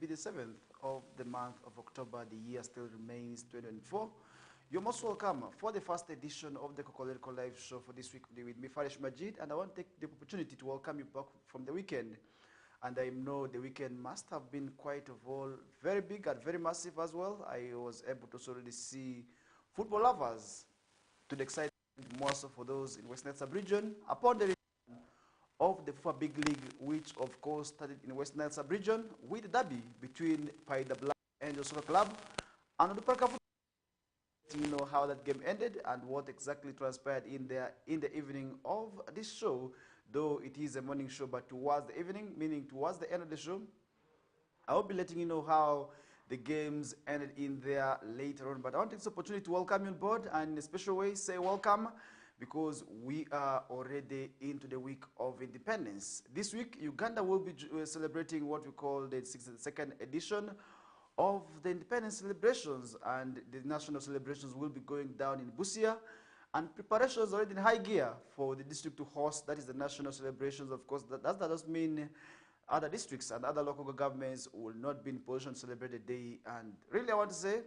be the 7th of the month of October. The year still remains 2024. You're most welcome for the first edition of the KOKOLIRIKO live show for this week with me, Farish Majid, and I want to take the opportunity to welcome you back from the weekend. And I know the weekend must have been quite of all very big and very massive as well. I was able to already see football lovers to the excitement more so for those in West Nile sub-region upon the return of the FIFA Big League, which of course started in West Nile sub-region with the derby between Paida Black Angel Soccer Club and Oduparka Football. You know how that game ended and what exactly transpired in the evening of this show, though it is a morning show, but towards the evening, meaning towards the end of the show, I will be letting you know how the games ended in there later on. But I want to take this opportunity to welcome you on board and in a special way say welcome, because we are already into the week of independence. This week, Uganda will be celebrating what we call the 62nd edition of the independence celebrations, and the national celebrations will be going down in Busia, and preparations already in high gear for the district to host, that is the national celebrations. Of course, that does mean other districts and other local governments will not be in position to celebrate the day. And really I want to say,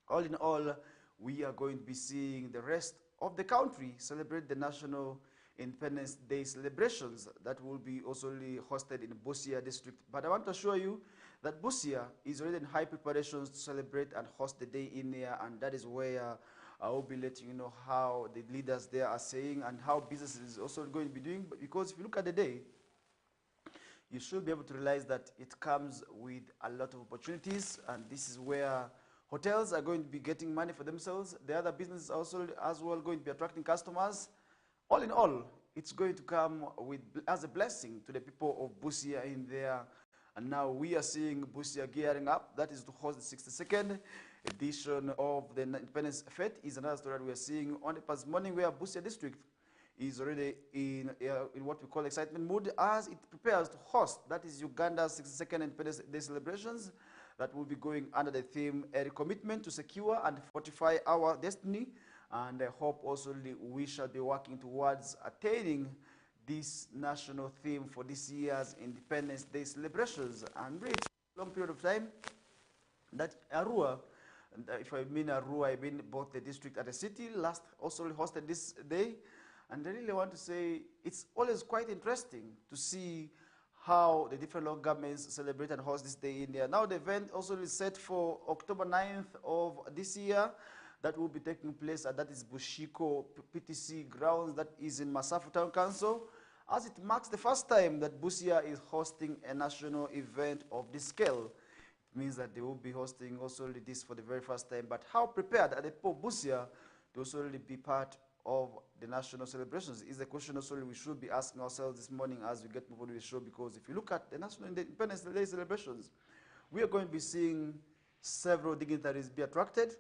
all in all, we are going to be seeing the rest of the country celebrate the National Independence Day celebrations that will be also hosted in Busia district. But I want to assure you that Busia is already in high preparations to celebrate and host the day in there, and that is where I will be letting you know how the leaders there are saying and how business is also going to be doing. Because if you look at the day, you should be able to realize that it comes with a lot of opportunities, and this is where hotels are going to be getting money for themselves. The other businesses are also as well going to be attracting customers. All in all, it's going to come with as a blessing to the people of Busia in there. And now we are seeing Busia gearing up. That is to host the 62nd edition of the Independence Fete. Is another story that we are seeing on the past morning, where Busia district is already in what we call excitement mood as it prepares to host, that is Uganda's 62nd Independence Day celebrations that will be going under the theme, a commitment to secure and fortify our destiny. And I hope also we shall be working towards attaining this national theme for this year's Independence Day celebrations. And really, it's a long period of time that Arua, and if I mean Arua, I mean both the district and the city, last also hosted this day. And I really want to say it's always quite interesting to see how the different local governments celebrate and host this day in there. Now the event also is set for October 9th of this year. That will be taking place, and that is Bushiko PTC grounds, that is in Masafu Town Council, as it marks the first time that Busia is hosting a national event of this scale. It means that they will be hosting also this for the very first time. But how prepared are the people of Busia to also be part of the national celebrations is the question also we should be asking ourselves this morning as we get moving with the show. Because if you look at the National Independence Day celebrations, we are going to be seeing several dignitaries be attracted.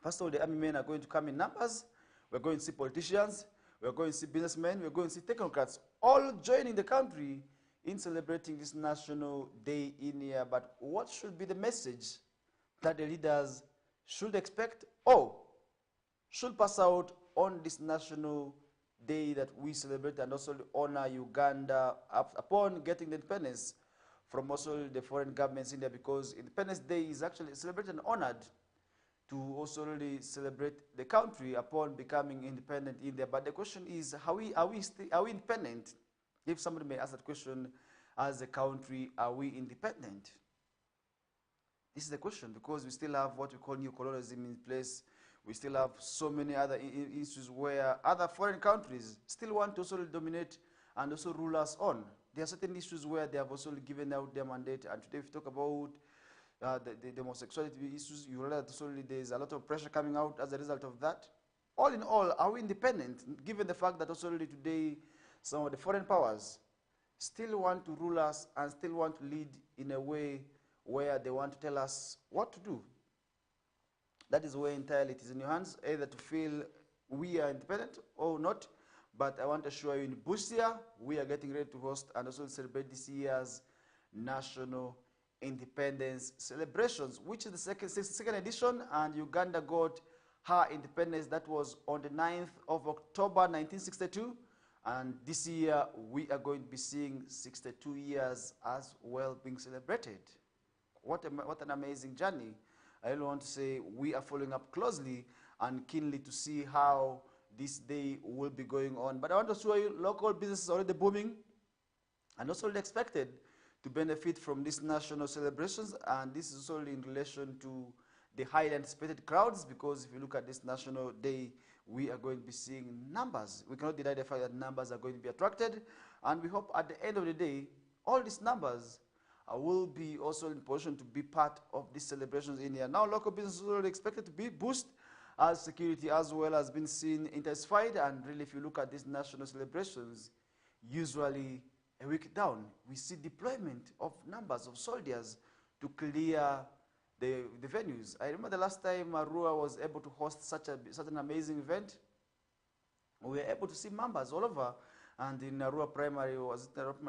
First of all, the army men are going to come in numbers. We're going to see politicians. We're going to see businessmen. We're going to see technocrats all joining the country in celebrating this national day in here. But what should be the message that the leaders should expect or should pass out on this national day that we celebrate and also honor Uganda upon getting the independence from also the foreign governments in there? Because Independence Day is actually celebrated and honored to also really celebrate the country upon becoming independent in there. But the question is, are we independent? If somebody may ask that question, as a country, are we independent? This is the question, because we still have what we call new colonialism in place. We still have so many other issues where other foreign countries still want to also dominate and also rule us on. There are certain issues where they have also given out their mandate. And today, if we talk about the homosexuality issues, you realize that there's a lot of pressure coming out as a result of that. All in all, are we independent, given the fact that also today some of the foreign powers still want to rule us and still want to lead in a way where they want to tell us what to do? That is where entirely it is in your hands, either to feel we are independent or not. But I want to assure you, in Busia, we are getting ready to host and also celebrate this year's National Independence celebrations, which is the second edition, and Uganda got her independence. That was on the 9th of October 1962, And this year, we are going to be seeing 62 years as well being celebrated. What an amazing journey. I really want to say we are following up closely and keenly to see how this day will be going on. But I want to show you local businesses already booming and also expected to benefit from these national celebrations. And this is also in relation to the highly anticipated crowds, because if you look at this national day, we are going to be seeing numbers. We cannot deny the fact that numbers are going to be attracted. And we hope at the end of the day, all these numbers will be also in position to be part of these celebrations in here. Now, local businesses are expected to be boosted as security as well has been seen intensified. And really, if you look at these national celebrations, usually a week down, we see deployment of numbers of soldiers to clear the venues. I remember the last time Arua was able to host such an amazing event. We were able to see members all over. And in Arua Primary,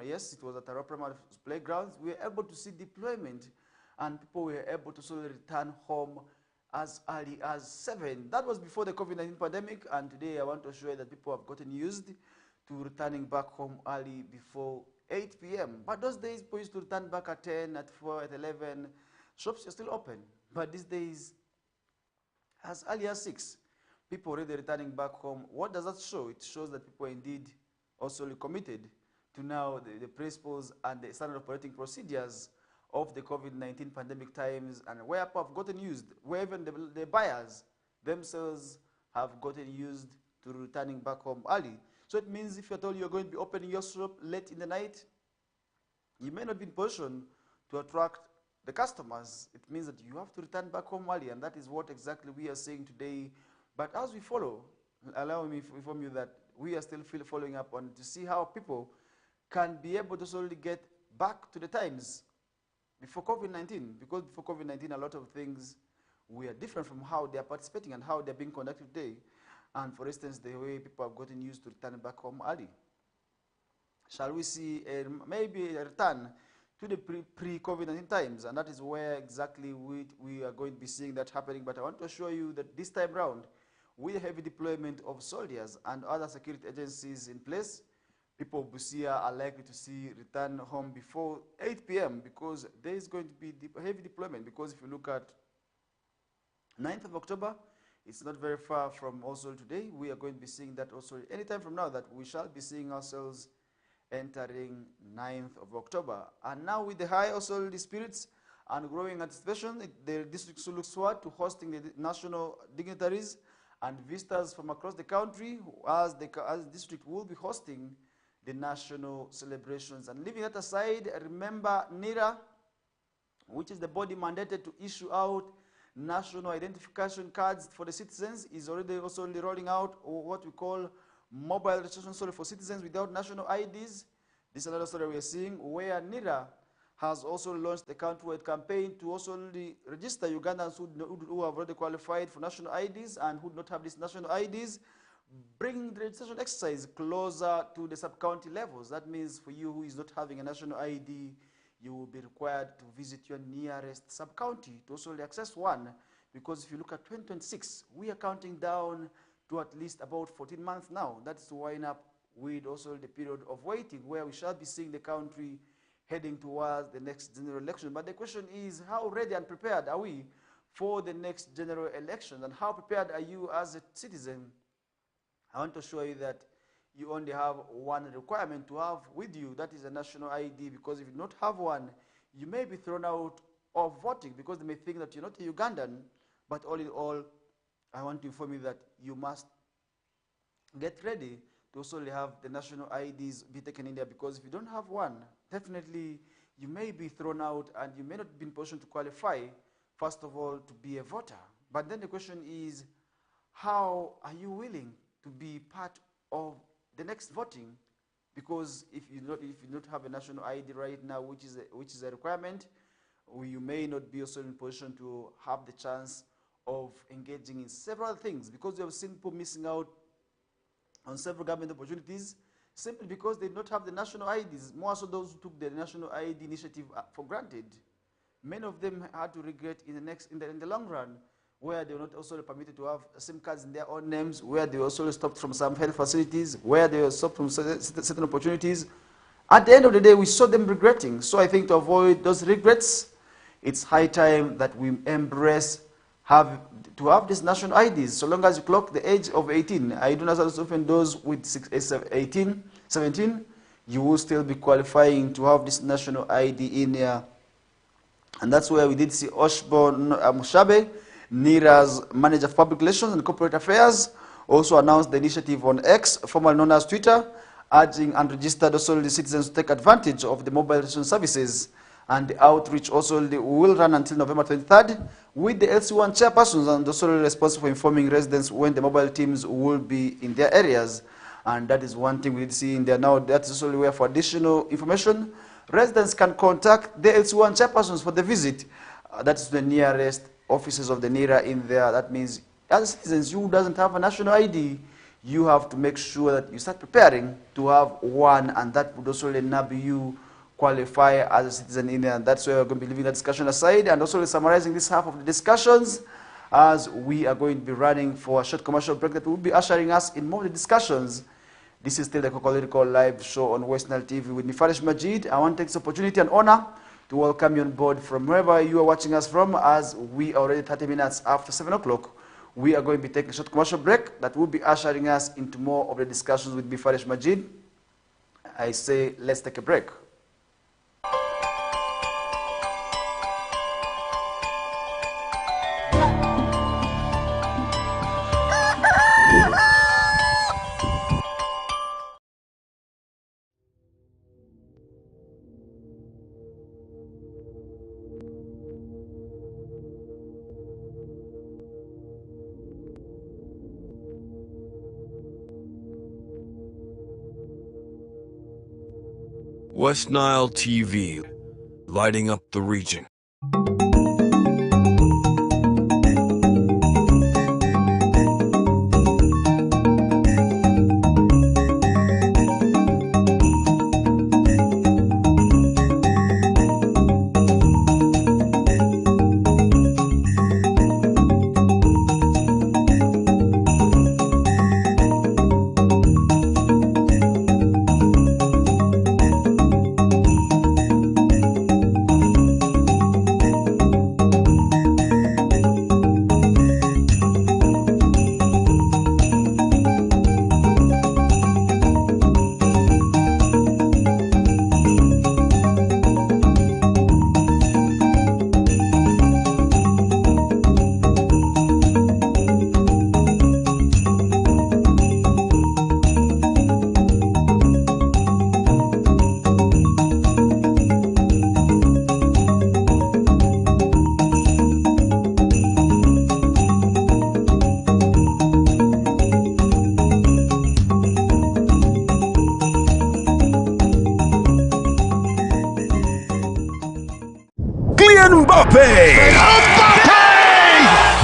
yes, it was at Arua Primary playgrounds. We were able to see deployment, and people were able to sort of return home as early as 7. That was before the COVID-19 pandemic, and today I want to show you that people have gotten used to returning back home early before 8 p.m. But those days, people used to return back at 10, at 4, at 11. Shops are still open, but these days, as early as 6, people already returning back home. What does that show? It shows that people are indeed also committed to now the principles and the standard operating procedures of the COVID-19 pandemic times, and where people have gotten used, where even the buyers themselves have gotten used to returning back home early. So it means if you're told you're going to be opening your shop late in the night, you may not be in position to attract the customers. It means that you have to return back home early, and that is what exactly we are saying today. But as we follow, allow me to inform you that we are still following up on to see how people can be able to slowly get back to the times before COVID-19. Because before COVID-19, a lot of things were different from how they are participating and how they're being conducted today. And for instance, the way people have gotten used to returning back home early. Shall we see maybe a return to the pre-COVID-19 times? And that is where exactly we are going to be seeing that happening. But I want to assure you that this time round, with the heavy deployment of soldiers and other security agencies in place, people of Busia are likely to see return home before 8 p.m. because there is going to be heavy deployment. Because if you look at 9th of October, it's not very far from also today. We are going to be seeing that also anytime from now, that we shall be seeing ourselves entering 9th of October. And now with the high also the spirits and growing anticipation, the district looks forward to hosting the national dignitaries and visitors from across the country, as the district will be hosting the national celebrations. And leaving that aside, remember NIRA, which is the body mandated to issue out national identification cards for the citizens, is already also rolling out what we call mobile registration story for citizens without national IDs. This is another story we are seeing, where NIRA has also launched a countrywide campaign to also register Ugandans who have already qualified for national IDs and who do not have these national IDs, bringing the registration exercise closer to the sub-county levels. That means for you who is not having a national ID, you will be required to visit your nearest sub-county to also access one. Because if you look at 2026, we are counting down to at least about 14 months now. That's to wind up with also the period of waiting, where we shall be seeing the country heading towards the next general election. But the question is, how ready and prepared are we for the next general election? And how prepared are you as a citizen? I want to show you that you only have one requirement to have with you, that is a national ID, because if you do not have one, you may be thrown out of voting because they may think that you're not a Ugandan. But all in all, I want to inform you that you must get ready to also have the national IDs be taken in there, because if you don't have one, definitely you may be thrown out and you may not be in position to qualify, first of all, to be a voter. But then the question is, how are you willing to be part of the next voting? Because if you don't have a national ID right now, which is a requirement, you may not be also in position to have the chance of engaging in several things, because you have seen people missing out on several government opportunities simply because they do not have the national IDs, more so those who took the national ID initiative for granted. Many of them had to regret in the long run where they were not also permitted to have SIM cards in their own names, where they were also stopped from some health facilities, where they were stopped from certain opportunities. At the end of the day, we saw them regretting. So I think to avoid those regrets, it's high time that we embrace to have these national IDs. So long as you clock the age of 18, I do not often those with 18, 17, you will still be qualifying to have this national ID in here. And that's where we did see Oshbo Mushabe, NIRA's Manager of Public Relations and Corporate Affairs, also announced the initiative on X, formerly known as Twitter, urging unregistered also the citizens to take advantage of the mobile relation services. And the outreach also will run until November 23rd, with the LC1 chairpersons and also responsible for informing residents when the mobile teams will be in their areas. And that is one thing we did see in there now. That is also where, for additional information, residents can contact the LC1 chairpersons for the visit. That is the nearest offices of the NIRA in there. That means, as citizens, you doesn't have a national ID, you have to make sure that you start preparing to have one, and that would also enable you qualify as a citizen in there. And that's where we're going to be leaving that discussion aside, and also summarizing this half of the discussions, as we are going to be running for a short commercial break that will be ushering us in more of the discussions. This is still the KOKOLIRIKO live show on West Nile TV with Mifarish Majid. I want to take this opportunity and honor to welcome you on board from wherever you are watching us from, as we are already 30 minutes after 7 o'clock. We are going to be taking a short commercial break that will be ushering us into more of the discussions with Mifarish Majid. I say, let's take a break. West Nile TV, lighting up the region. Mbappe!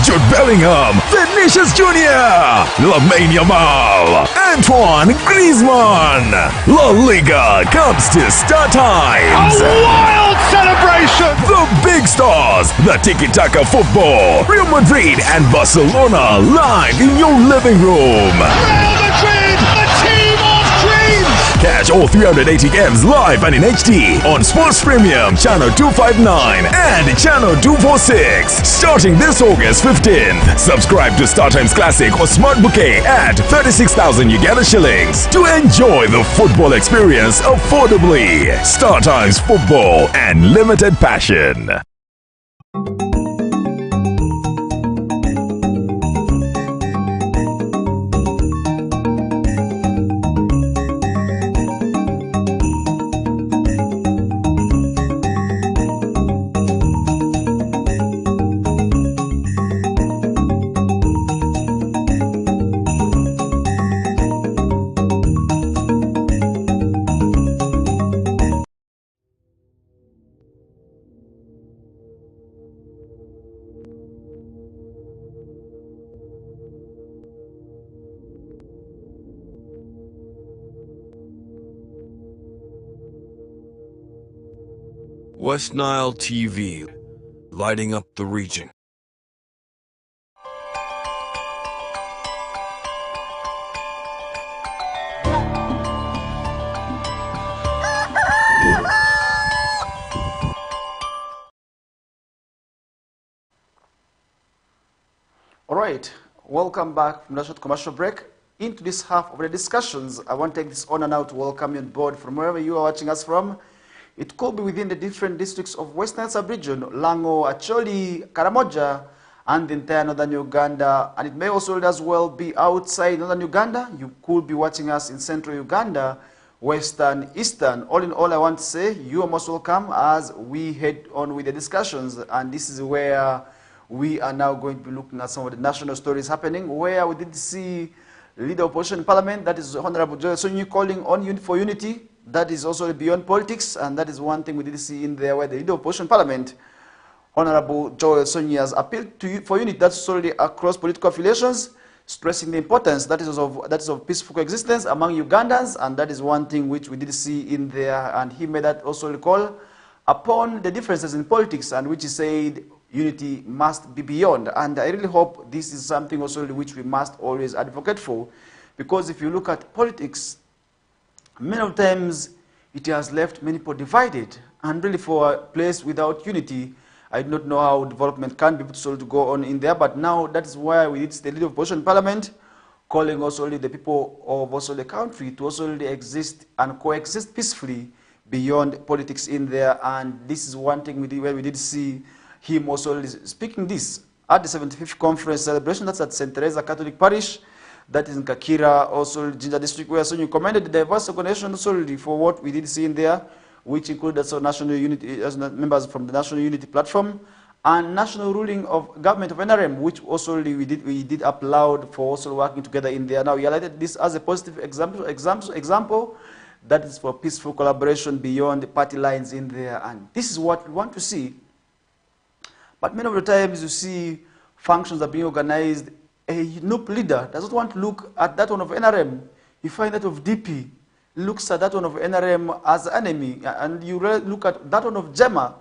Jude Bellingham, Vinicius Jr., Lamine Yamal, Antoine Griezmann. La Liga comes to Star Times. A wild celebration! The big stars, the tiki-taka football, Real Madrid and Barcelona live in your living room. Real Madrid, the team of dreams! Catch all 380 games live and in HD on Sports Premium Channel 259 and Channel 246 starting this August 15th. Subscribe to StarTimes Classic or Smart Bouquet at 36,000 Uganda shillings to enjoy the football experience affordably. StarTimes Football and limited passion. West Nile TV, lighting up the region. All right, welcome back from the short commercial break. Into this half of the discussions, I want to take this honor now to welcome you on board from wherever you are watching us from. It could be within the different districts of West Nile Sub-Region, Lango, Acholi, Karamoja, and the entire northern Uganda. And it may also as well be outside northern Uganda. You could be watching us in central Uganda, western, eastern. All in all, I want to say you are most welcome as we head on with the discussions. And this is where we are now going to be looking at some of the national stories happening, where we did see leader of opposition in parliament, that is Honorable Joel Sonyi, calling on for unity. That is also beyond politics, and that is one thing we did see in there, where the leader of opposition parliament, Honorable Joel Sonyi, has appealed for unity. That's solely across political affiliations, stressing the importance that is of peaceful coexistence among Ugandans, and that is one thing which we did see in there. And he made that also recall upon the differences in politics, and which he said unity must be beyond. And I really hope this is something also which we must always advocate for, because if you look at politics, many of times it has left many people divided, and really for a place without unity, I do not know how development can be able to go on in there. But now that is why we need the leader of opposition parliament calling also the people of also the country to also exist and coexist peacefully beyond politics in there. And this is one thing where we did see him also speaking this at the 75th conference celebration. That's at St. Teresa Catholic Parish. That is in Kakira, also Jinja District, where so you commended the diverse organization also for what we did see in there, which included also national unity, as members from the National Unity Platform, and national ruling of government of NRM, which also we did applaud for also working together in there. Now we highlighted this as a positive example that is for peaceful collaboration beyond the party lines in there, and this is what we want to see. But many of the times you see functions are being organized. A NUP leader does not want to look at that one of NRM. You find that of DP looks at that one of NRM as enemy, and you look at that one of JEMA,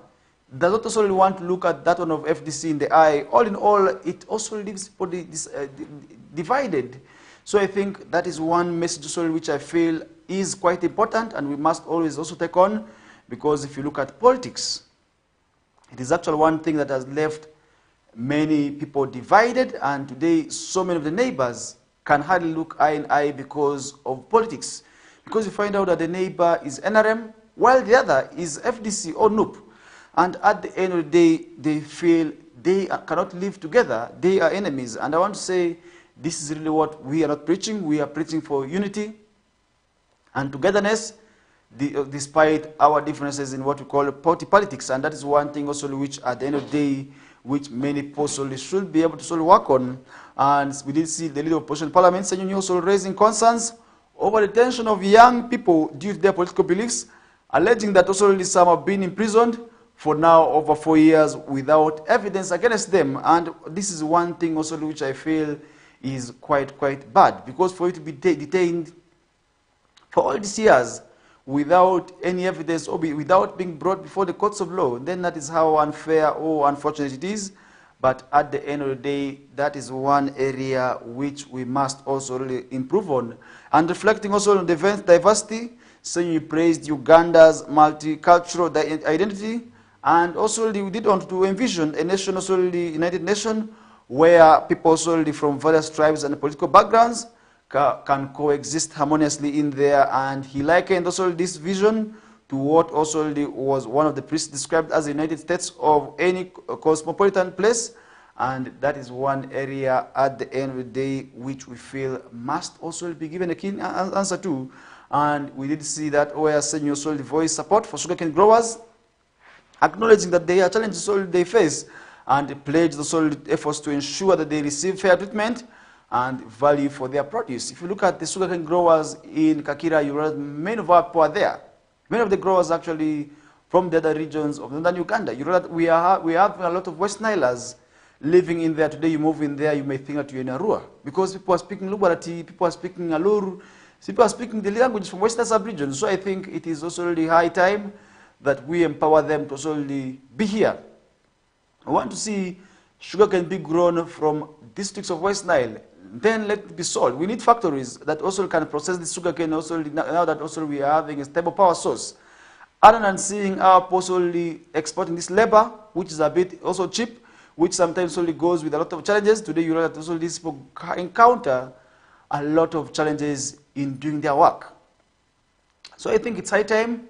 does not also want to look at that one of FDC in the eye. All in all, it also leaves people divided. So I think that is one message also which I feel is quite important, and we must always also take on, because if you look at politics, it is actually one thing that has left many people divided, and today so many of the neighbors can hardly look eye in eye because of politics. Because you find out that the neighbor is NRM, while the other is FDC or NUP. And at the end of the day, they feel they cannot live together. They are enemies. And I want to say, this is really what we are not preaching. We are preaching for unity and togetherness, despite our differences in what we call party politics. And that is one thing also which, at the end of the day, which many people should be able to work on. And we did see the leader of opposition parliament, Senyonyi, also raising concerns over the detention of young people due to their political beliefs, alleging that also some have been imprisoned for now over 4 years without evidence against them. And this is one thing also which I feel is quite bad, because for you to be detained for all these years without any evidence or without being brought before the courts of law, then that is how unfair or unfortunate it is. But at the end of the day, that is one area which we must also really improve on. And reflecting also on the diversity, saying you praised Uganda's multicultural identity, and also we did want to envision a nation, also the United Nations, where people also from various tribes and political backgrounds can coexist harmoniously in there. And he likened also this vision to what also was one of the priests described as the United States of any cosmopolitan place. And that is one area at the end of the day which we feel must also be given a keen answer to. And we did see that where Senyo also voiced support for sugarcane growers, acknowledging that they are challenges they face, and pledged also efforts to ensure that they receive fair treatment and value for their produce. If you look at the sugarcane growers in Kakira, you realize many of our people are there. Many of the growers actually from the other regions of northern Uganda. You realize we have a lot of West Nilers living in there. Today you move in there, you may think that you're in Arua, because people are speaking Lubarati, people are speaking Alur, people are speaking the language from Western sub-region. So I think it is also really high time that we empower them to also be here. I want to see sugar can be grown from districts of West Nile, then let it be sold. We need factories that also can process the sugar cane also, now that also we are having a stable power source. Other than seeing our possibly exporting this labor, which is a bit also cheap, which sometimes only goes with a lot of challenges. Today you know that also these people encounter a lot of challenges in doing their work. So I think it's high time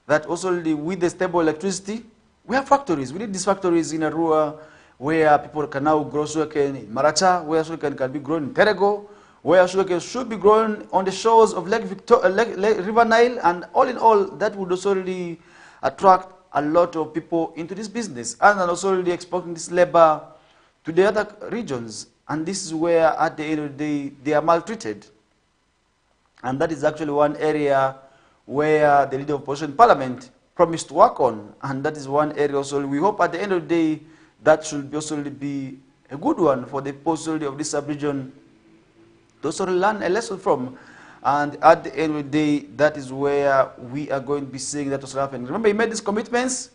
that also with the stable electricity, we have factories. We need these factories in Arua where people can now grow sugarcane in Maracha, where sugarcane can be grown in Terego, where sugarcane should be grown on the shores of River Nile, and all in all, that would also really attract a lot of people into this business, and also really exporting this labor to the other regions. And this is where, at the end of the day, they are maltreated. And that is actually one area where the leader of opposition parliament promised to work on. And that is one area also we hope at the end of the day that should also be a good one for the possibility of this sub-region to also learn a lesson from. And at the end of the day, that is where we are going to be seeing that also happen. Remember, he made these commitments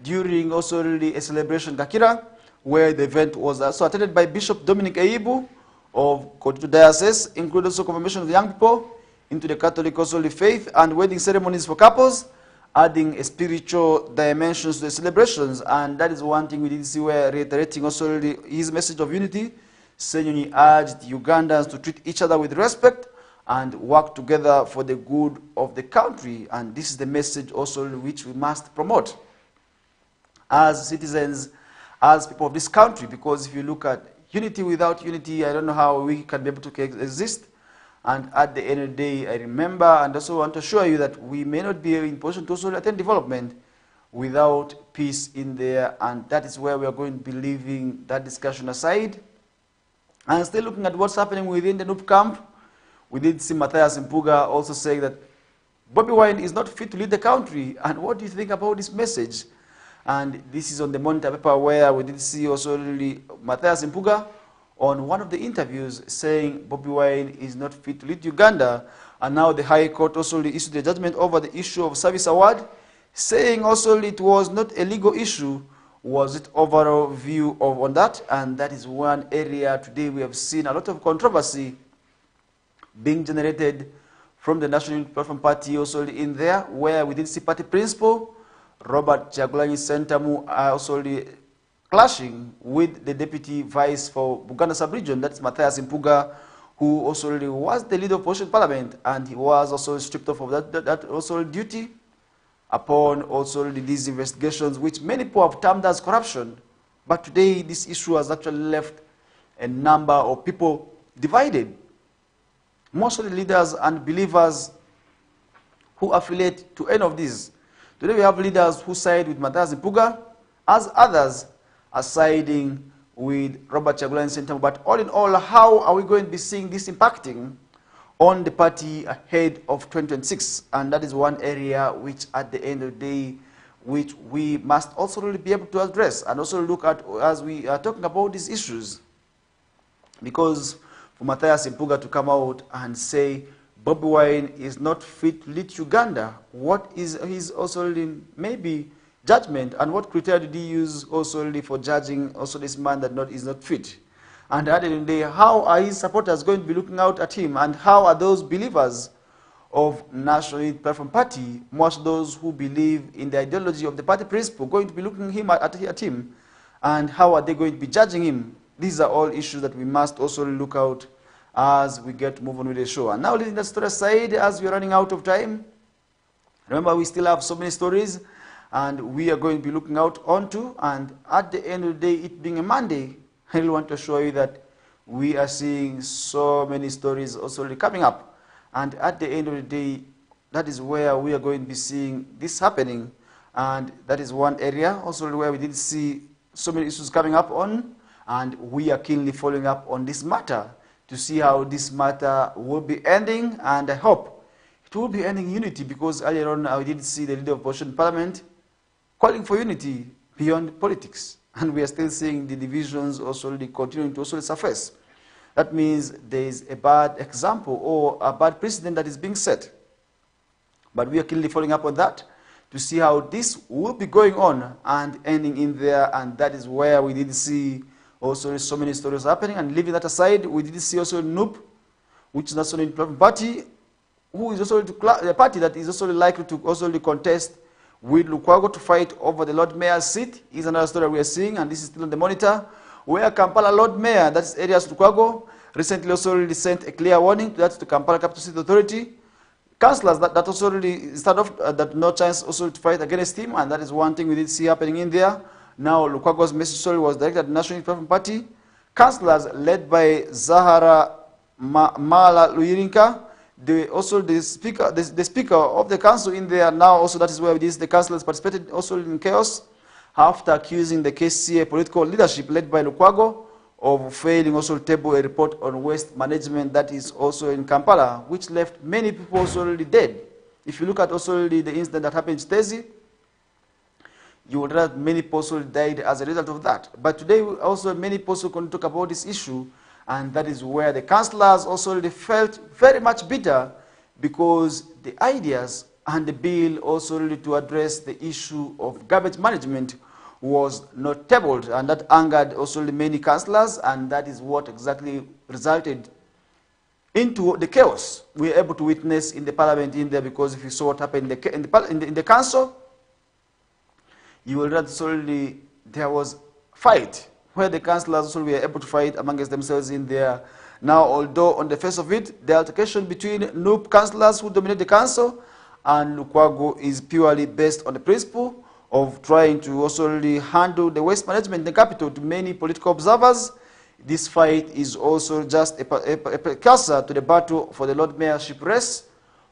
during also really a celebration Kakira, where the event was also attended by Bishop Dominic Aibu of Kotito Diocese, including also confirmation of the young people into the Catholic also faith, and wedding ceremonies for couples, adding a spiritual dimensions to the celebrations. And that is one thing we did see, where reiterating also his message of unity, saying he urged Ugandans to treat each other with respect and work together for the good of the country. And this is the message also which we must promote as citizens, as people of this country, because if you look at unity without unity, I don't know how we can be able to exist. And at the end of the day, I remember and also want to assure you that we may not be in position to also attain development without peace in there, and that is where we are going to be leaving that discussion aside. And still looking at what's happening within the NUP camp, we did see Matthias Mpuga also saying that Bobi Wine is not fit to lead the country. And what do you think about this message? And this is on the Monitor paper, where we did see also really Matthias Mpuga on one of the interviews saying Bobi Wine is not fit to lead Uganda. And now the High Court also issued a judgment over the issue of service award, saying also it was not a legal issue. Was it overall view on that? And that is one area today we have seen a lot of controversy being generated from the National Unity Platform Party also in there, where we did see party principal Robert Kyagulanyi Ssentamu also clashing with the deputy vice for Buganda sub-region, that's Matthias Mpuga, who also was the leader of opposition parliament, and he was also stripped off of that also duty upon also these investigations, which many people have termed as corruption. But today, this issue has actually left a number of people divided. Most of the leaders and believers who affiliate to any of these. Today we have leaders who side with Matthias Mpuga, as others are siding with Robert Kyagulanyi Ssentamu. But all in all, how are we going to be seeing this impacting on the party ahead of 2026? And that is one area which, at the end of the day, which we must also really be able to address and also look at as we are talking about these issues. Because for Matthias Mpuga to come out and say Bobi Wine is not fit to lead Uganda, what is his also maybe judgment, and what criteria did he use also for judging also this man that is not fit? And at the end of the day, how are his supporters going to be looking out at him, and how are those believers of National Unity Platform Party, most those who believe in the ideology of the party principle, going to be looking at him, and how are they going to be judging him? These are all issues that we must also look out as we get to move on with the show. And now, leaving that story aside, as we're running out of time, remember we still have so many stories, and we are going to be looking out onto. And at the end of the day, it being a Monday, I really want to assure you that we are seeing so many stories also coming up. And at the end of the day, that is where we are going to be seeing this happening. And that is one area also where we did see so many issues coming up on. And we are keenly following up on this matter to see how this matter will be ending. And I hope it will be ending unity, because earlier on I did see the leader of opposition parliament calling for unity beyond politics. And we are still seeing the divisions also continuing to also surface. That means there is a bad example or a bad precedent that is being set. But we are keenly following up on that to see how this will be going on and ending in there. And that is where we did see also so many stories happening. And leaving that aside, we did see also NUP, which is National Unity Party, who is also a party that is also likely to also contest with Lukwago to fight over the Lord Mayor's seat is another story we are seeing, and this is still on the monitor, where Kampala Lord Mayor, that's Elias Lukwago, recently also already sent a clear warning to Kampala Capital City Authority. Councillors that also already started off that no chance also to fight against him, and that is one thing we did see happening in there. Now Lukwago's message was directed at the National Unity Party. Councillors led by Zahara Mala Luyirinka, the speaker of the council in there now also, that is where the councillors participated also in chaos after accusing the KCA political leadership led by Lukwago of failing also to table a report on waste management that is also in Kampala, which left many people also already dead. If you look at also the incident that happened in Stacey, you will realize many people also died as a result of that. But today also many people also can talk about this issue, and that is where the councillors also already felt very much bitter because the ideas and the bill also really to address the issue of garbage management was not tabled, and that angered also many councillors, and that is what exactly resulted into the chaos we are able to witness in the parliament in there. Because if you saw what happened in the council, you will realize solely there was fight where the councillors also were able to fight amongst themselves in there. Now, although on the face of it, the altercation between NUP councillors who dominate the council and Lukwago is purely based on the principle of trying to also really handle the waste management in the capital. To many political observers, this fight is also just a precursor to the battle for the Lord Mayorship race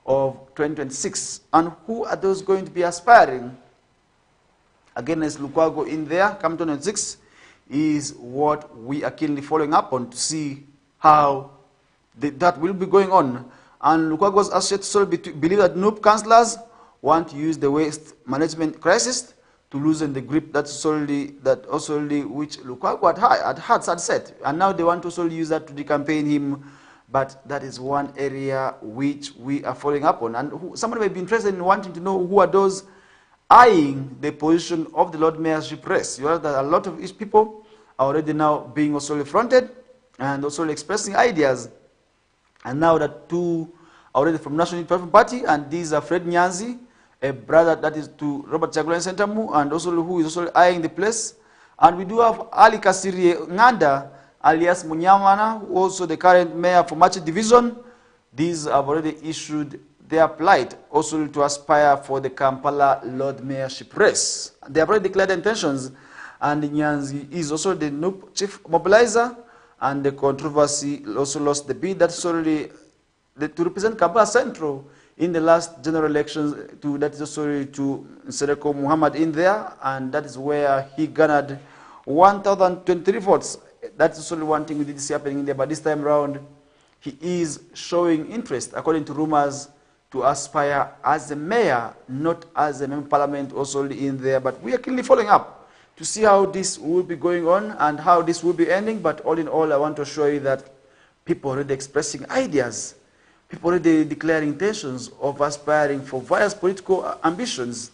of 2026. And who are those going to be aspiring against Lukwago in there come 2026 is what we are keenly following up on to see how that will be going on. And Lukwago's associates believe that NUP councillors want to use the waste management crisis to loosen the grip which Lukwago had set. And now they want to also use that to decampaign him. But that is one area which we are following up on. And somebody may be interested in wanting to know who are those eyeing the position of the Lord Mayorship race. You know that a lot of these people are already now being also fronted and also expressing ideas. And now that two are already from National Unity Party, and these are Fred Nyanzi, a brother that is to Robert Chagulanyi Sentamu, and also who is also eyeing the place. And we do have Ali Kasiri Nganda, alias Munyamana, who also the current mayor for Machi Division. These have already issued their plight also to aspire for the Kampala Lord Mayorship race. They have already declared intentions, and Nyanzi is also the NUP chief mobilizer, and the controversy also lost the bid that's already to represent Kampala Central in the last general elections that is also to Sereko Muhammad in there, and that is where he garnered 1,023 votes. That's also one thing we did see happening in there, but this time around he is showing interest, according to rumors, to aspire as a mayor, not as a member of parliament also in there. But we are keenly following up to see how this will be going on and how this will be ending. But all in all, I want to show you that people are already expressing ideas, people are already declaring intentions of aspiring for various political ambitions.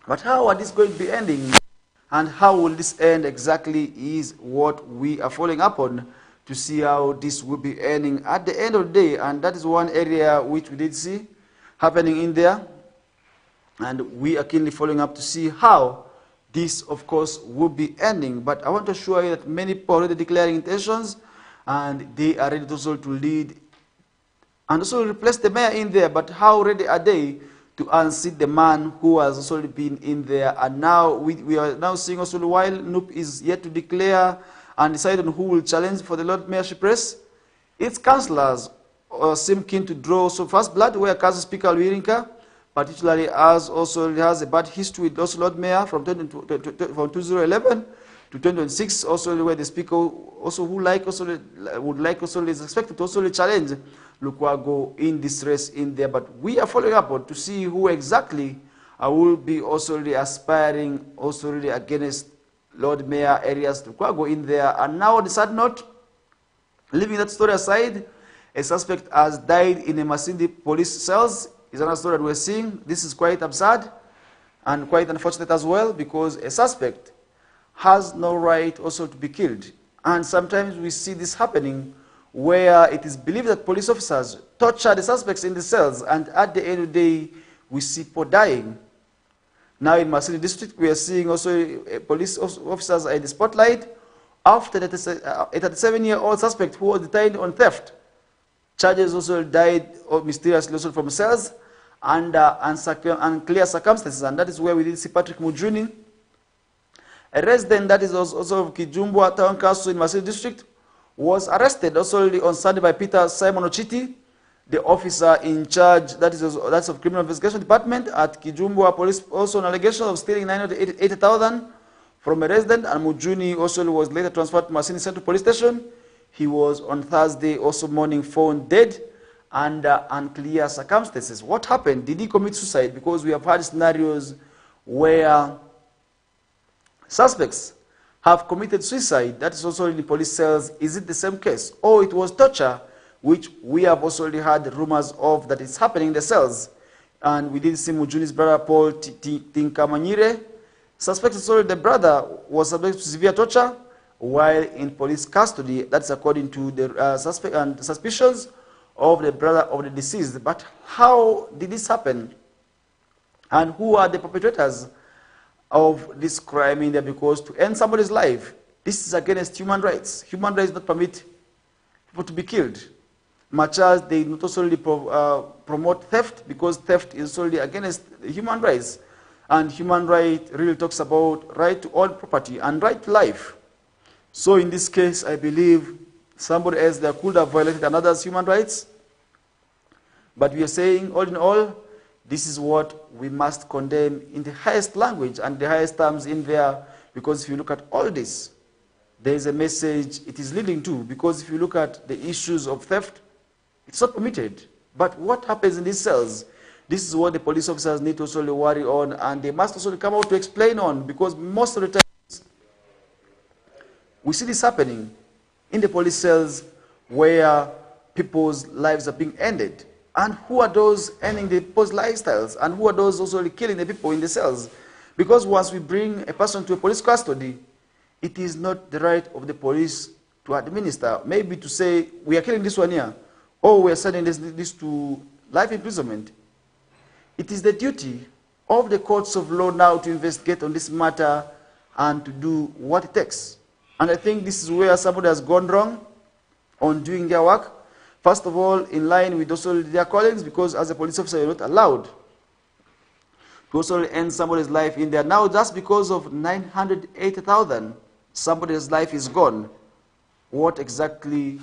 But how are these going to be ending? And how will this end exactly is what we are following up on to see how this will be ending at the end of the day. And that is one area which we did see happening in there. And we are keenly following up to see how this, of course, will be ending. But I want to show you that many people are already declaring intentions, and they are ready also to lead and also replace the mayor in there. But how ready are they to unseat the man who has also been in there? And now we are now seeing also while NUP is yet to declare and decide on who will challenge for the Lord Mayorship race, its councillors seem keen to draw also first blood, where Council Speaker Luyirinka particularly has a bad history with also Lord Mayor from 2011 to 2026, also where the Speaker also would like is expected to also challenge Lukwago in this race in there. But we are following up on to see who exactly will be also aspiring also against Lord Mayor areas Lukwago in there. And now on the sad note, leaving that story aside, a suspect has died in a Masindi police cells. Is another story that we're seeing. This is quite absurd and quite unfortunate as well, because a suspect has no right also to be killed. And sometimes we see this happening where it is believed that police officers torture the suspects in the cells, and at the end of the day, we see people dying. Now in Masini district, we are seeing also police officers are in the spotlight after a 37-year-old suspect who was detained on theft. Charges also died mysteriously also from cells under unclear circumstances, and that is where we did see Patrick Mujuni, a resident that is also of Kijumbwa Town Council in Masini district, was arrested also on Sunday by Peter Simon Ochiti, the officer in charge, that's of Criminal Investigation Department at Kijumbwa Police, also on allegation of stealing 980,000 from a resident, and Mujuni also was later transferred to Masini Central Police Station. He was on Thursday also morning found dead under unclear circumstances. What happened? Did he commit suicide? Because we have had scenarios where suspects have committed suicide. That is also in the police cells. Is it the same case? Or it was torture, which we have also already had rumors of that is happening in the cells. And we did see Mujuni's brother, Paul Tinkamanyire. Suspected the brother was subject to severe torture while in police custody. That's according to the suspicions of the brother of the deceased. But how did this happen? And who are the perpetrators of this crime in there? Because to end somebody's life, this is against human rights. Human rights do not permit people to be killed, much as they not solely promote theft, because theft is solely against human rights. And human right really talks about right to own property and right to life. So in this case, I believe somebody else there could have violated another's human rights. But we are saying, all in all, this is what we must condemn in the highest language and the highest terms in there, because if you look at all this, there is a message it is leading to, because if you look at the issues of theft, it's not permitted. But what happens in these cells? This is what the police officers need to also worry on, and they must also come out to explain on, because most of the times we see this happening in the police cells where people's lives are being ended. And who are those ending the people's lifestyles? And who are those also killing the people in the cells? Because once we bring a person to a police custody, it is not the right of the police to administer, maybe to say, we are killing this one here, or we are sending this to life imprisonment. It is the duty of the courts of law now to investigate on this matter and to do what it takes. And I think this is where somebody has gone wrong on doing their work. First of all, in line with also their colleagues, because as a police officer, you're not allowed to also end somebody's life in there. Now, just because of 980,000, somebody's life is gone. What exactly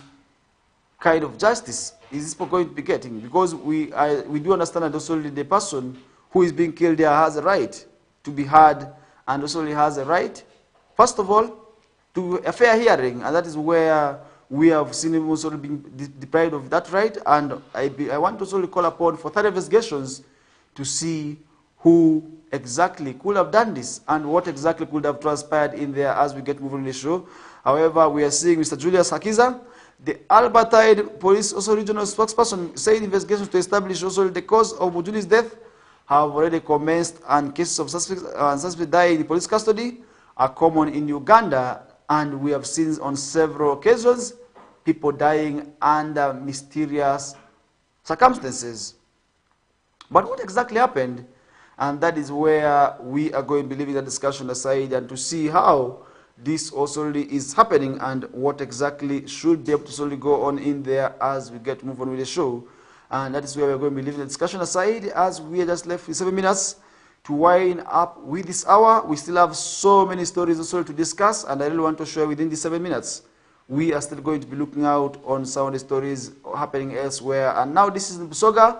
kind of justice is this going to be getting? Because we do understand that also the person who is being killed there has a right to be heard, and also has a right, first of all, to a fair hearing, and that is where we have seen him also being deprived of that right. And I want to also call upon for thorough investigations to see who exactly could have done this and what exactly could have transpired in there as we get moving in the show. However, we are seeing Mr. Julius Hakiza, the Albertine Police also regional spokesperson, said investigations to establish also the cause of Mujuni's death have already commenced, and cases of suspects dying in police custody are common in Uganda, and we have seen on several occasions people dying under mysterious circumstances. But what exactly happened? And that is where we are going to be leaving the discussion aside and to see how this also is happening and what exactly should be able to solely go on in there as we get to move on with the show. And that is where we're going to be leaving the discussion aside, as we are just left with 7 minutes to wind up with this hour. We still have so many stories also to discuss, and I really want to share within the 7 minutes. We are still going to be looking out on some of the stories happening elsewhere. And now this is in Busoga,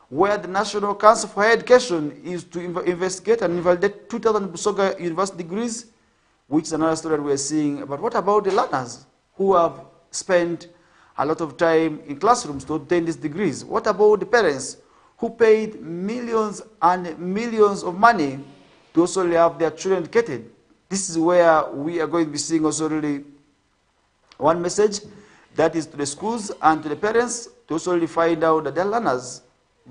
where the National Council for Higher Education is to investigate and invalidate 2,000 Busoga university degrees, which is another story that we are seeing. But what about the learners who have spent a lot of time in classrooms to obtain these degrees? What about the parents who paid millions and millions of money to also have their children educated? This is where we are going to be seeing also really one message, that is to the schools and to the parents to also really find out that their learners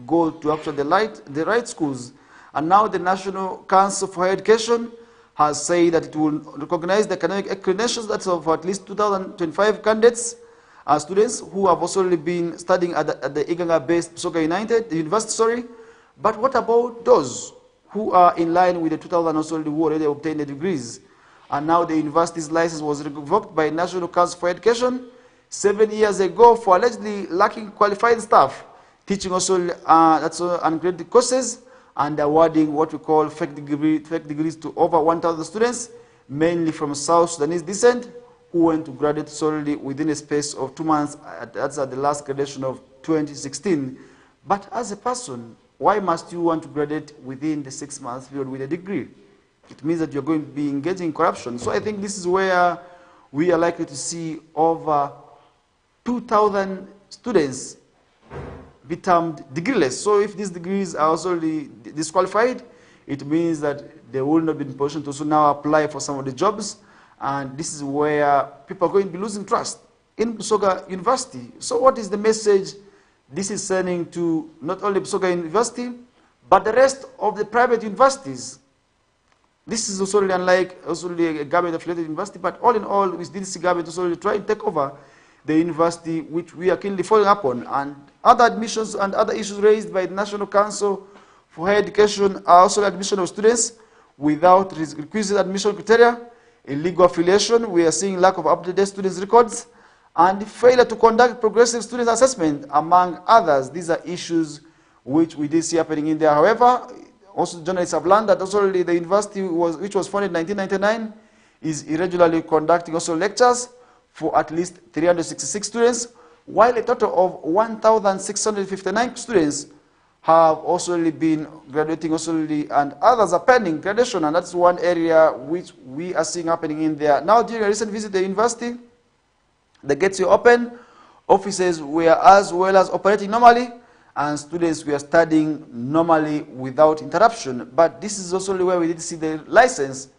go to actually the right schools. And now the National Council for Higher Education has said that it will recognize the academic credentials that's of at least 2,025 candidates, students who have also been studying at the Iganga-based Busoga University. But what about those who are in line with the 2,000 also who already obtained the degrees. And now the university's license was revoked by National Council for Education 7 years ago for allegedly lacking qualified staff, teaching also uncredited courses, and awarding what we call fake degrees to over 1,000 students, mainly from South Sudanese descent, who went to graduate solely within a space of 2 months. That's at the last graduation of 2016. But as a person, why must you want to graduate within the 6 months period with a degree? It means that you're going to be engaging in corruption. So I think this is where we are likely to see over 2,000 students be termed degreeless. So if these degrees are also disqualified, it means that they will not be in position to also now apply for some of the jobs. And this is where people are going to be losing trust in Busoga University. So what is the message this is sending to not only Busoga University, but the rest of the private universities? This is also really unlike a government-affiliated university, but all in all, we did see government also try to take over the university, which we are keenly following up on. And other admissions and other issues raised by the National Council for Higher Education are also admission of students without requisite admission criteria, illegal affiliation, we are seeing lack of up-to-date students' records, and failure to conduct progressive student assessment, among others. These are issues which we did see happening in there. However, also journalists have learned that also the university, which was founded in 1999, is irregularly conducting also lectures for at least 366 students, while a total of 1,659 students have also been graduating also, and others are pending graduation, and that's one area which we are seeing happening in there. Now, during a recent visit to the university, the gates were open, offices were as well as operating normally, and students were studying normally without interruption. But this is also where we did see the license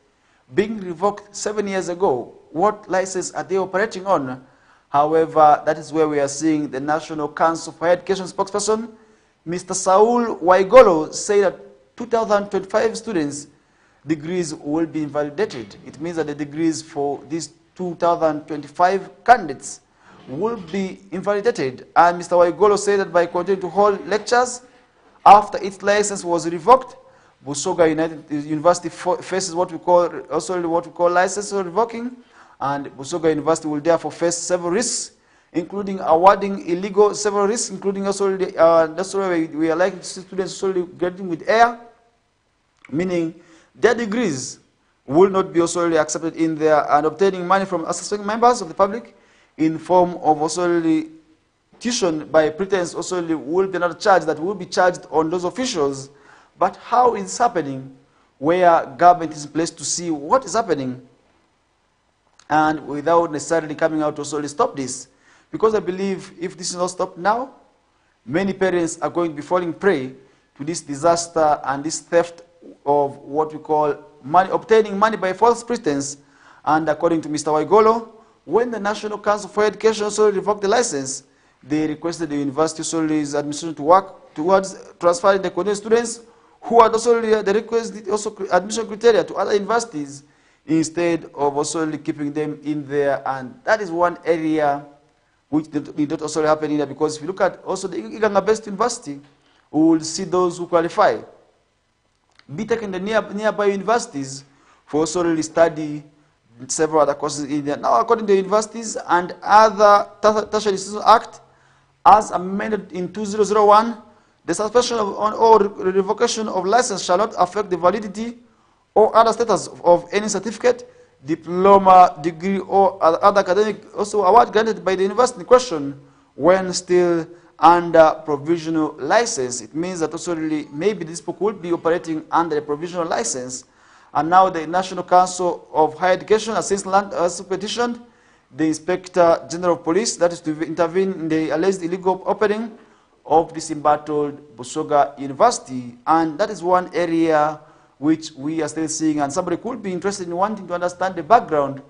being revoked 7 years ago. What license are they operating on? However, that is where we are seeing the National Council for Higher Education spokesperson, Mr. Saul Waigolo, say that 2025 students' degrees will be invalidated. It means that the degrees for these 2025 candidates will be invalidated. And Mr. Waigolo said that by continuing to hold lectures after its license was revoked, Busoga University faces what we call license revoking, and Busoga University will therefore face several risks, including awarding illegal several risks, including also that's why we are likely to see students also graduating with air, meaning their degrees will not be also accepted in there, and obtaining money from associate members of the public in form of also tuition by pretense also will be another charge that will be charged on those officials. But how is this happening where government is placed to see what is happening and without necessarily coming out to also stop this? Because I believe if this is not stopped now, many parents are going to be falling prey to this disaster and this theft of what we call money, obtaining money by false pretense. And according to Mr. Waigolo, when the National Council for Education also revoked the license, they requested the university Soli's administration to work towards transferring the Canadian students who had also the request also admission criteria to other universities instead of also keeping them in there. And that is one area which did not also happen in there, because if you look at also the Iganga-based university, we will see those who qualify be taken the nearby universities for also study several other courses in there. Now, according to the Universities and Other Tertiary Institutions Act, as amended in 2001, the suspension or revocation of license shall not affect the validity or other status of any certificate, diploma, degree, or other academic also award granted by the university in question when still under provisional license. It means that also maybe this book will be operating under a provisional license. And now the National Council of Higher Education has since petitioned the Inspector General of Police, that is to intervene in the alleged illegal opening of this embattled Busoga University. And that is one area which we are still seeing, and somebody could be interested in wanting to understand the background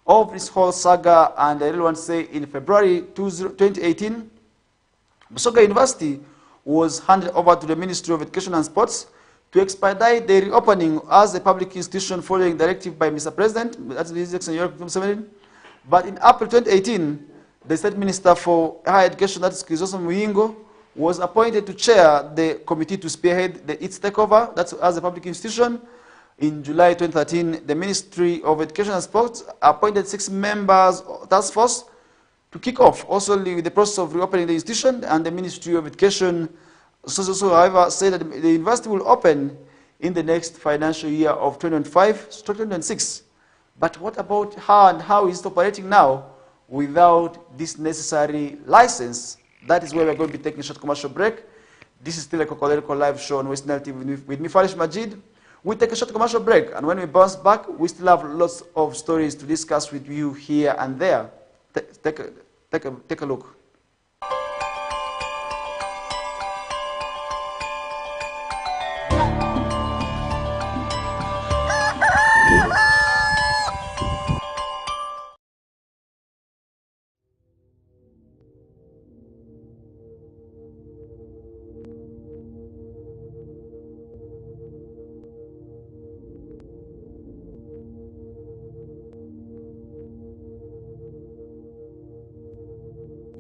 of this whole saga. And I really want to say in February 2018, Busoga University was handed over to the Ministry of Education and Sports to expedite the reopening as a public institution following directive by Mr. President, that's His Excellency 2017. But in April 2018, the State Minister for Higher Education, that is Crisostomo Muyingo, was appointed to chair the committee to spearhead its takeover, that's as a public institution. In July 2013, the Ministry of Education and Sports appointed 6 members task force to kick off also the process of reopening the institution, and the Ministry of Education however, said that the university will open in the next financial year of 2025-2026. But what about how is it operating now without this necessary license? That is where we're going to be taking a short commercial break. This is still a KOKOLIRIKO live show on West Nile TV with me, Farish Majid. We take a short commercial break, and when we bounce back, we still have lots of stories to discuss with you here and there. Take a look.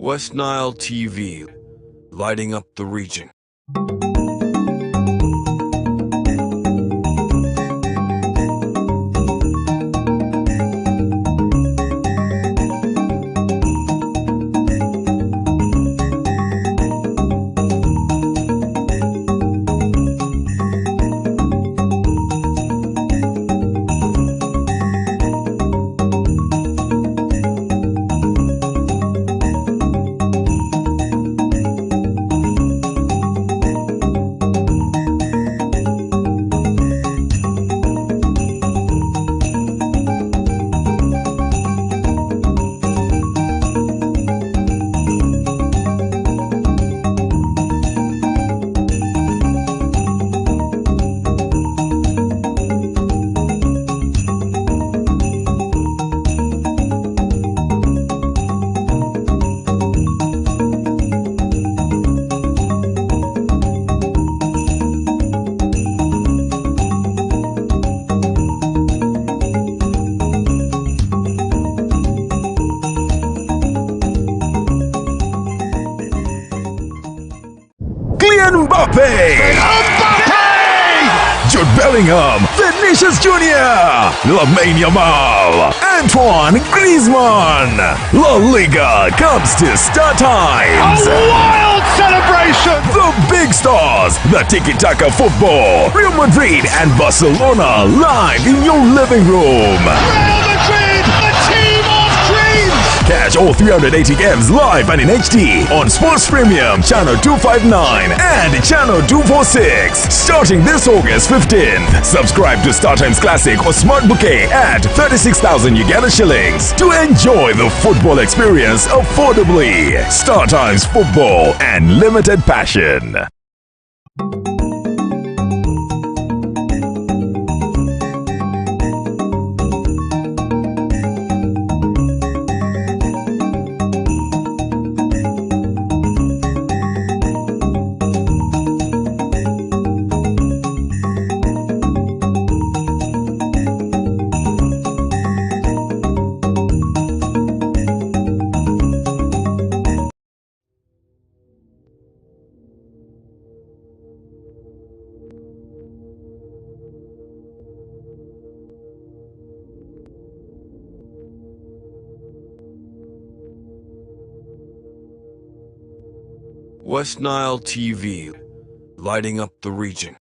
West Nile TV, lighting up the region. Jude Bellingham, Vinicius Jr., Lamine Yamal, Antoine Griezmann. La Liga comes to Star Times. A wild celebration! The big stars, the tiki-taka football, Real Madrid and Barcelona live in your living room. Real Madrid, the team of dreams! Catch all 380 games live and in HD on Sports Premium, Channel 259 and Channel 246. Starting this August 15th. Subscribe to StarTimes Classic or Smart Bouquet at 36,000 Uganda shillings to enjoy the football experience affordably. StarTimes Football and limited passion. West Nile TV, lighting up the region.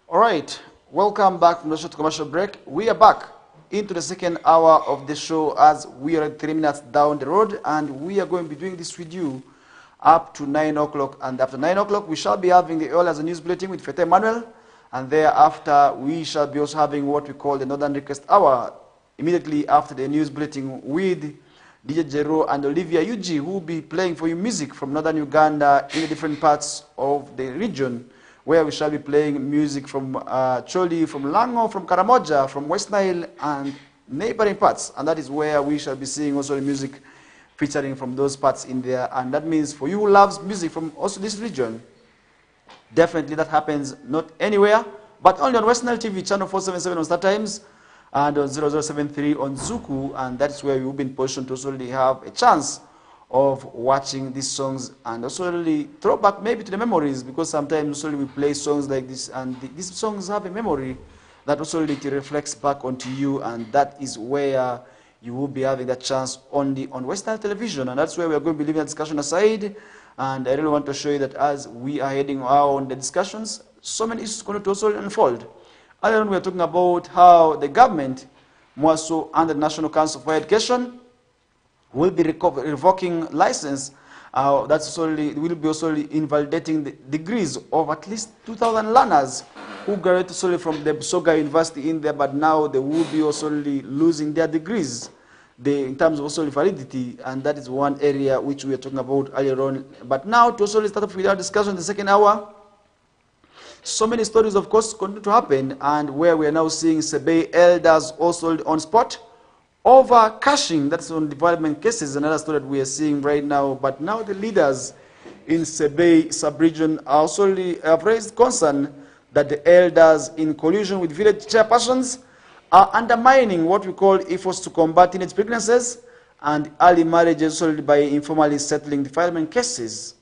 All right, welcome back from the short commercial break. We are back into the second hour of the show as we are 3 minutes down the road, and we are going to be doing this with you up to 9 o'clock. And after 9 o'clock, we shall be having the Oil as a News Bulletin with Fete Emmanuel, and thereafter we shall be also having what we call the Northern Request Hour immediately after the news bulletin with DJ Jero and Olivia Yuji, who will be playing for you music from Northern Uganda in the different parts of the region, where we shall be playing music from Choli, from Lango, from Karamoja, from West Nile, and neighboring parts. And that is where we shall be seeing also the music featuring from those parts in there. And that means for you who loves music from also this region, definitely that happens not anywhere, but only on Western TV, channel 477 on Star Times, and on 0073 on Zuku, and that's where we've been positioned to also really have a chance of watching these songs and also really throw back maybe to the memories, because sometimes also we play songs like this and these songs have a memory that also really reflects back onto you, and that is where you will be having that chance only on Western television, and that's where we are going to be leaving the discussion aside. And I really want to show you that as we are heading on the discussions, so many issues are going to also unfold. Earlier on, we are talking about how the government, more so under the National Council for Education, will be revoking license. That's will be also invalidating the degrees of at least 2,000 learners who graduated solely from the Soga University in there, but now they will be also losing their degrees in terms of also validity, and that is one area which we are talking about earlier on. But now to also start off with our discussion in the second hour, so many stories, of course, continue to happen, and where we are now seeing Sebei elders also on spot over cashing, that's on development cases, another story that we are seeing right now. But now the leaders in Sebei sub-region also have raised concern that the elders, in collusion with village chairpersons, are undermining what we call efforts to combat teenage pregnancies and early marriages solely by informally settling defilement cases.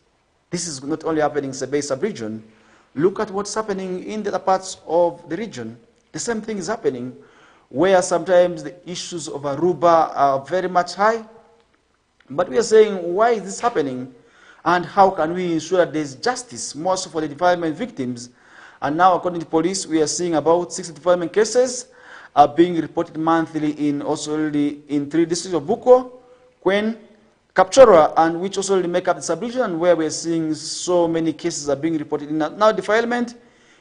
This is not only happening in Sebei sub-region. Look at what's happening in the other parts of the region. The same thing is happening, where sometimes the issues of Aruba are very much high. But we are saying, why is this happening? And how can we ensure that there's justice, more so for the defilement victims? And now, according to police, we are seeing about 60 defilement cases are being reported monthly in in 3 districts of Buko, Kwen, Kapchorwa, and which also make up the sub-region, where we're seeing so many cases are being reported. Now, defilement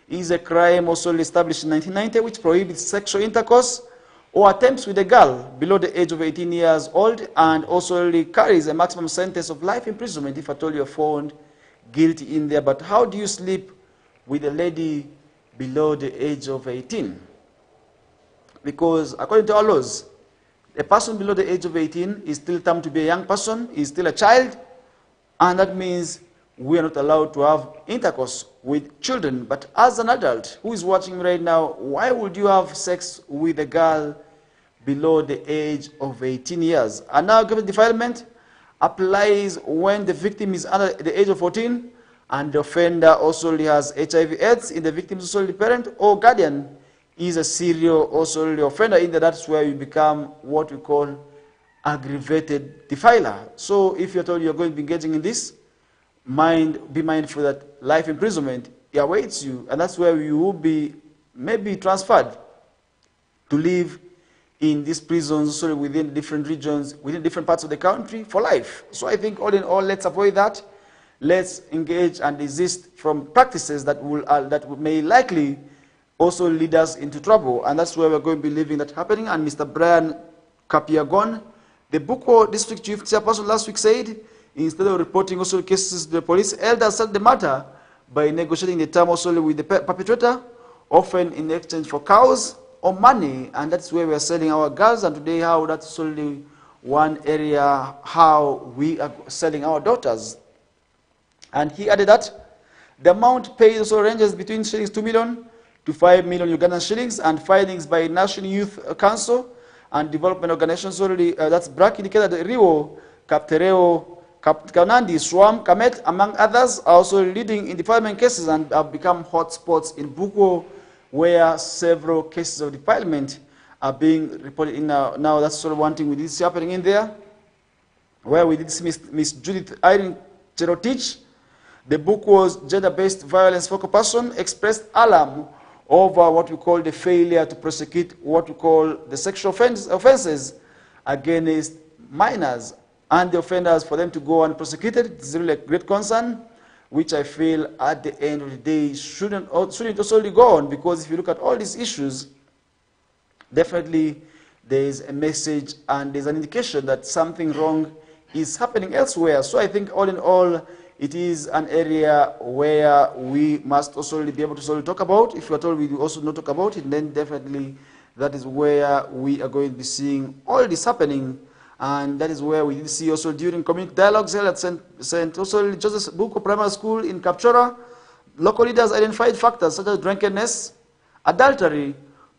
is a crime also established in 1990, which prohibits sexual intercourse or attempts with a girl below the age of 18 years old, and also carries a maximum sentence of life imprisonment if at all you're found guilty in there. But how do you sleep with a lady below the age of 18? Because according to our laws, a person below the age of 18 is still termed to be a young person, is still a child, and that means we are not allowed to have intercourse with children. But as an adult who is watching right now, why would you have sex with a girl below the age of 18 years? And now government defilement applies when the victim is under the age of 14 and the offender also has HIV/AIDS in the victim's also the parent or guardian is a serial also offender in that. That's where you become what we call aggravated defiler. So if you're told you're going to be engaging in this, be mindful that life imprisonment awaits you, and that's where you will be maybe transferred to live in these prisons within different regions, within different parts of the country for life. So I think all in all, let's avoid that. Let's engage and desist from practices that may likely also lead us into trouble, and that's where we're going to be leaving that happening. And Mr. Brian Kapiagon, the Buko district chief chairperson, last week said, instead of reporting also cases to the police, elders settled the matter by negotiating the term also with the perpetrator, often in exchange for cows or money, and that's where we are selling our girls. And today, how that's only one area how we are selling our daughters. And he added that the amount paid also ranges between shillings 2 million to 5 million Ugandan shillings, and findings by National Youth Council and development organizations already, that's BRAC, indicated that Rio, Kaptereo, Kanandi, Swam, Kamet, among others, are also leading in defilement cases and have become hotspots in Buko, where several cases of defilement are being reported in now. Now that's sort of one thing we did see happening in there, where we did see Miss Judith Irene Cherotich, the Buko's gender-based violence focal person, expressed alarm over what we call the failure to prosecute what we call the sexual offenses against minors, and the offenders, for them to go unprosecuted. It's really a great concern, which I feel at the end of the day shouldn't also go on, because if you look at all these issues, definitely there is a message and there's an indication that something wrong is happening elsewhere. So I think all in all, it is an area where we must also be able to talk about. If we are told we will also not talk about it, then definitely that is where we are going to be seeing all this happening. And that is where we did see also during community dialogues held at St. Also Joseph's Buko Primary School in Kapchora, local leaders identified factors such as drunkenness, adultery,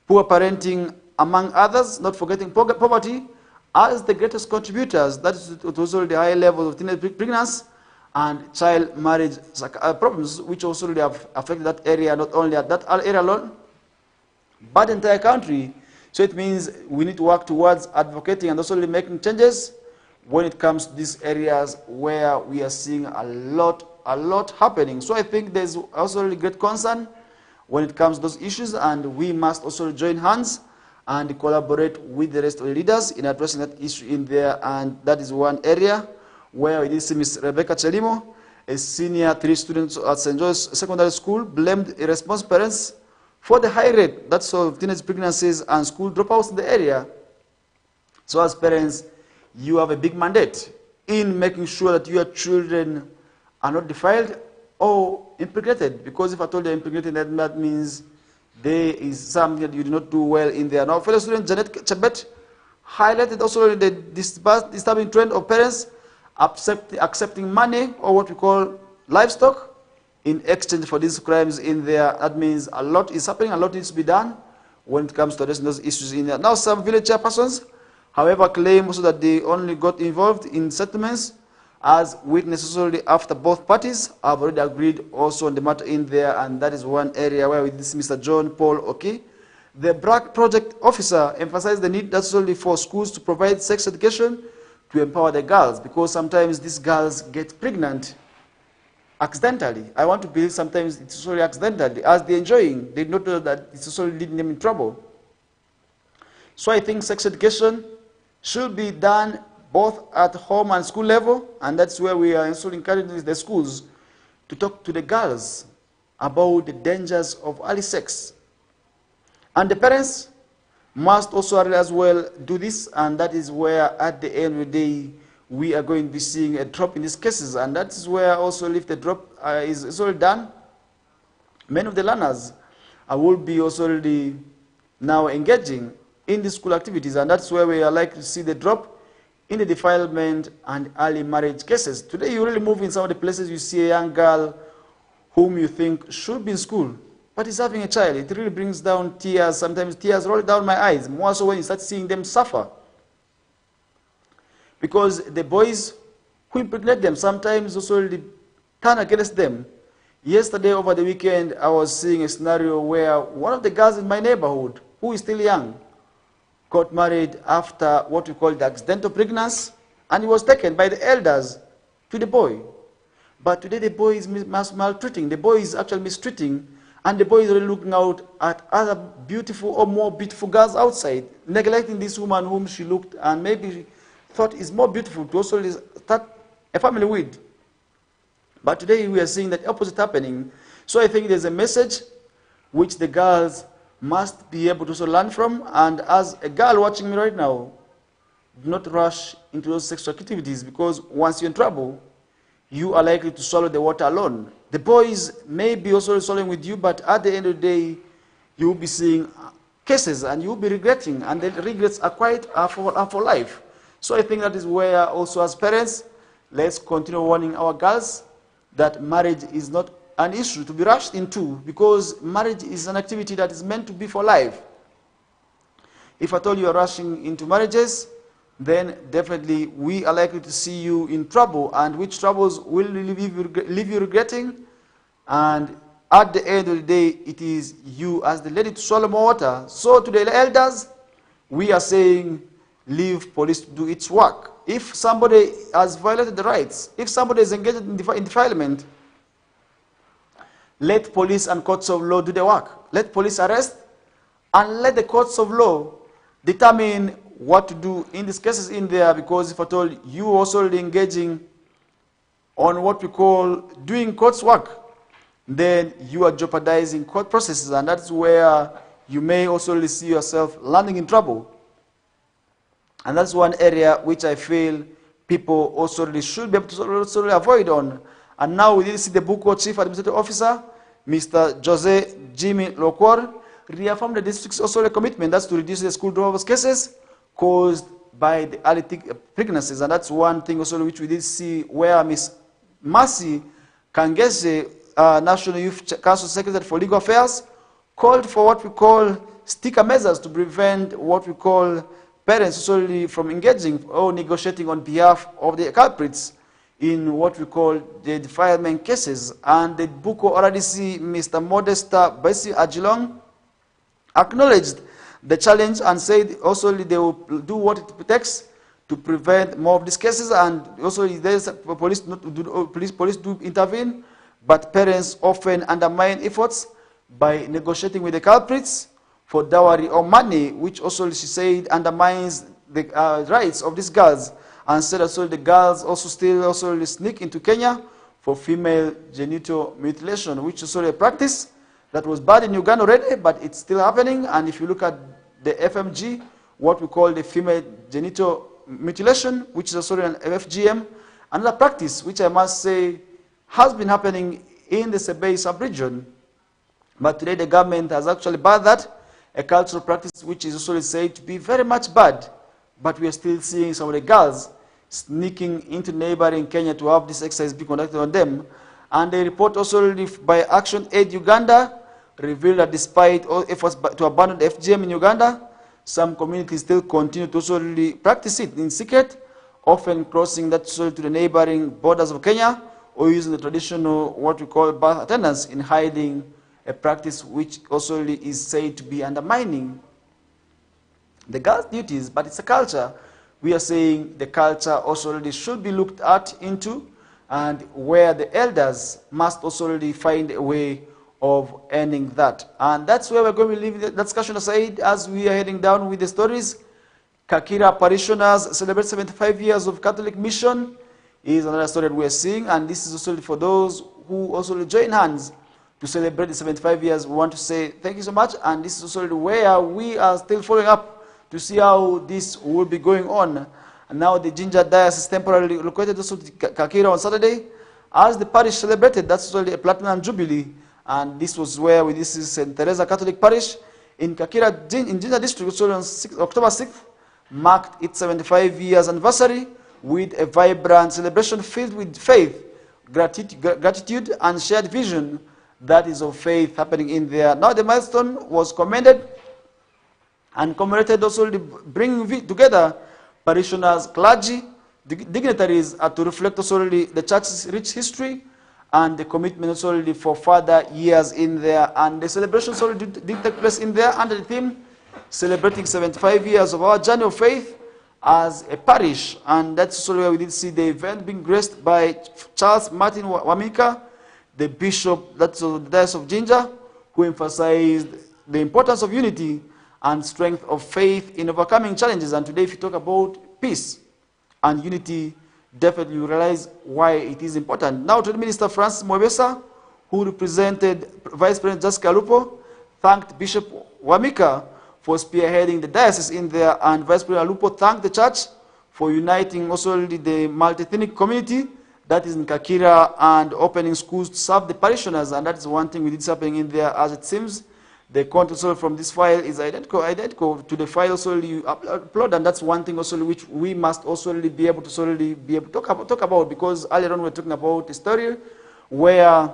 poor parenting, among others, not forgetting poverty, as the greatest contributors. That is also the high levels of teenage pregnancy and child marriage problems, which also really have affected that area, not only at that area alone, but the entire country. So it means we need to work towards advocating and also really making changes when it comes to these areas where we are seeing a lot happening. So I think there's also really great concern when it comes to those issues, and we must also join hands and collaborate with the rest of the leaders in addressing that issue in there. And that is one area where we did see Ms. Rebecca Chelimo, a senior 3 students at St. John's Secondary School, blamed irresponsible parents for the high rate that's of teenage pregnancies and school dropouts in the area. So as parents, you have a big mandate in making sure that your children are not defiled or impregnated, because if I told you impregnated, that means there is something that you do not do well in there. Now, fellow student Janet Chabet highlighted also the disturbing trend of parents accepting money or what we call livestock in exchange for these crimes in there. That means a lot is happening, a lot needs to be done when it comes to addressing those issues in there. Now, some village chairpersons, however, claim also that they only got involved in settlements as witnesses only after both parties have already agreed also on the matter in there, and that is one area where with this Mr. John Paul Oki, the BRAC project officer, emphasized the need that's only for schools to provide sex education to empower the girls, because sometimes these girls get pregnant accidentally. I want to believe sometimes it's only accidentally. As they're enjoying, they don't know that it's also leading them in trouble. So I think sex education should be done both at home and school level, and that's where we are also encouraging the schools to talk to the girls about the dangers of early sex. And the parents must also as well do this, and that is where at the end of the day we are going to be seeing a drop in these cases, and that is where also if the drop is already done, many of the learners will be also already now engaging in the school activities, and that's where we are likely to see the drop in the defilement and early marriage cases. Today you really move in some of the places, you see a young girl whom you think should be in school, but is having a child. It really brings down tears. Sometimes tears roll down my eyes, more so when you start seeing them suffer. Because the boys who impregnate them sometimes also really turn against them. Yesterday over the weekend, I was seeing a scenario where one of the girls in my neighborhood, who is still young, got married after what we call the accidental pregnancy, and he was taken by the elders to the boy. But today the boy is maltreating, the boy is actually mistreating, and the boy is really looking out at other beautiful or more beautiful girls outside, neglecting this woman whom she looked and maybe thought is more beautiful to also start a family with. But today we are seeing that opposite happening. So I think there's a message which the girls must be able to also learn from. And as a girl watching me right now, do not rush into those sexual activities, because once you're in trouble, you are likely to swallow the water alone. The boys may be also swallowing with you, but at the end of the day, you will be seeing cases and you will be regretting, and the regrets are for life. So I think that is where also as parents, let's continue warning our girls that marriage is not an issue to be rushed into, because marriage is an activity that is meant to be for life. If at all you are rushing into marriages, then definitely we are likely to see you in trouble, and which troubles will leave you regretting. And at the end of the day, it is you as the lady to swallow more water. So to the elders, we are saying, leave police to do its work. If somebody has violated the rights, if somebody is engaged in defilement, let police and courts of law do the work. Let police arrest, and let the courts of law determine what to do in these cases in there, because if at all you also already engaging on what we call doing court's work, then you are jeopardizing court processes, and that's where you may also see yourself landing in trouble. And that's one area which I feel people also really should be able to also avoid on. And now we did see the Buko Chief Administrative Officer, Mr. Jose Jimmy Lokor, reaffirmed the district's also commitment, that's to reduce the school dropouts cases caused by the early pregnancies. And that's one thing also which we did see where Miss Mercy Kangese, National Youth Council Secretary for Legal Affairs, called for what we call sticker measures to prevent what we call parents solely from engaging or negotiating on behalf of the culprits in what we call the defilement cases. And the Buko RDC, Mr. Modesta Basi Ajilong, acknowledged the challenge and said also they will do what it takes to prevent more of these cases, and also there's police do intervene, but parents often undermine efforts by negotiating with the culprits for dowry or money, which also, she said, undermines the rights of these girls, and said also the girls also still sneak into Kenya for female genital mutilation, which is also a practice that was bad in Uganda already, but it's still happening. And if you look at the FMG, what we call the female genital mutilation, which is also an FGM, another practice which I must say has been happening in the Sebei sub-region. But today the government has actually banned that, a cultural practice which is also said to be very much bad. But we are still seeing some of the girls sneaking into neighboring Kenya to have this exercise be conducted on them. And a report also by Action Aid Uganda revealed that despite all efforts to abandon the FGM in Uganda, some communities still continue to also practice it in secret, often crossing that to the neighboring borders of Kenya, or using the traditional what we call birth attendance in hiding a practice which also is said to be undermining the girls' duties. But it's a culture. We are saying the culture also should be looked at into, and where the elders must also find a way of ending that. And that's where we're going to leave the discussion aside as we are heading down with the stories. Kakira parishioners celebrate 75 years of Catholic mission is another story that we are seeing, and this is also for those who also join hands to celebrate the 75 years. We want to say thank you so much, and this is also where we are still following up to see how this will be going on. And now the Ginger Diocese temporarily located also to Kakira on Saturday as the parish celebrated. That's also a platinum jubilee. And this was where this is St. Teresa Catholic Parish in Kakira, in Jinja District, so on October 6th, marked its 75 years anniversary with a vibrant celebration filled with faith, gratitude, and shared vision that is of faith happening in there. Now the milestone was commended and commemorated also bringing together parishioners, clergy, dignitaries to reflect also the church's rich history and the commitment also for further years in there. And the celebrations already did take place in there under the theme, celebrating 75 years of our journey of faith as a parish. And that's also where we did see the event being graced by Charles Martin Wamika, the bishop, that's the Diocese of Jinja, who emphasized the importance of unity and strength of faith in overcoming challenges. And today, if you talk about peace and unity, definitely you realize why it is important. Now to the Minister Francis Mwebesa, who represented Vice President Jessica Lupo, thanked Bishop Wamika for spearheading the diocese in there, and Vice President Lupo thanked the church for uniting also the multi-ethnic community that is in Kakira and opening schools to serve the parishioners. And that is one thing we did happening in there, as it seems. The content also from this file is identical to the file also you upload, and that's one thing also which we must also be able to talk about, because earlier on we were talking about a story where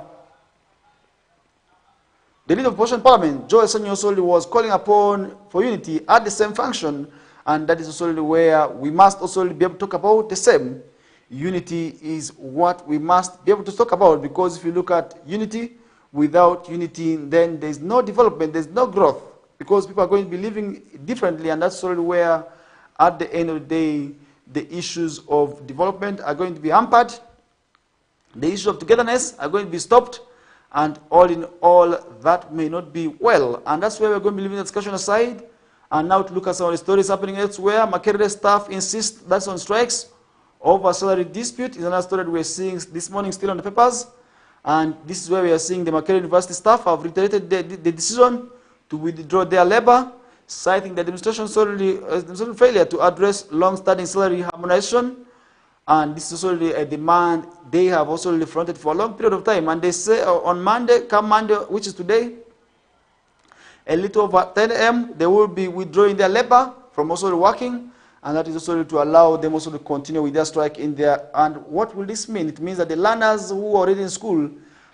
the leader of Opposition Parliament, Joel Sanyo, also was calling upon for unity at the same function, and that is also where we must also be able to talk about the same. Unity is what we must be able to talk about, because if you look at unity, without unity, then there's no development, there's no growth, because people are going to be living differently, and that's sort of where, at the end of the day, the issues of development are going to be hampered, the issues of togetherness are going to be stopped, and all in all, that may not be well. And that's where we're going to be leaving the discussion aside, and now to look at some of the stories happening elsewhere. Makerere staff insist that's on strikes over salary dispute is another story that we're seeing this morning still on the papers. And this is where we are seeing the Makerere University staff have reiterated the decision to withdraw their labor, citing the administration's failure to address long-standing salary harmonization. And this is also a demand they have also fronted for a long period of time. And they say on Monday, come Monday, which is today, a little over 10 a.m., they will be withdrawing their labor from also working. and that is also to allow them also to continue with their strike in there. And what will this mean? It means that the learners who are already in school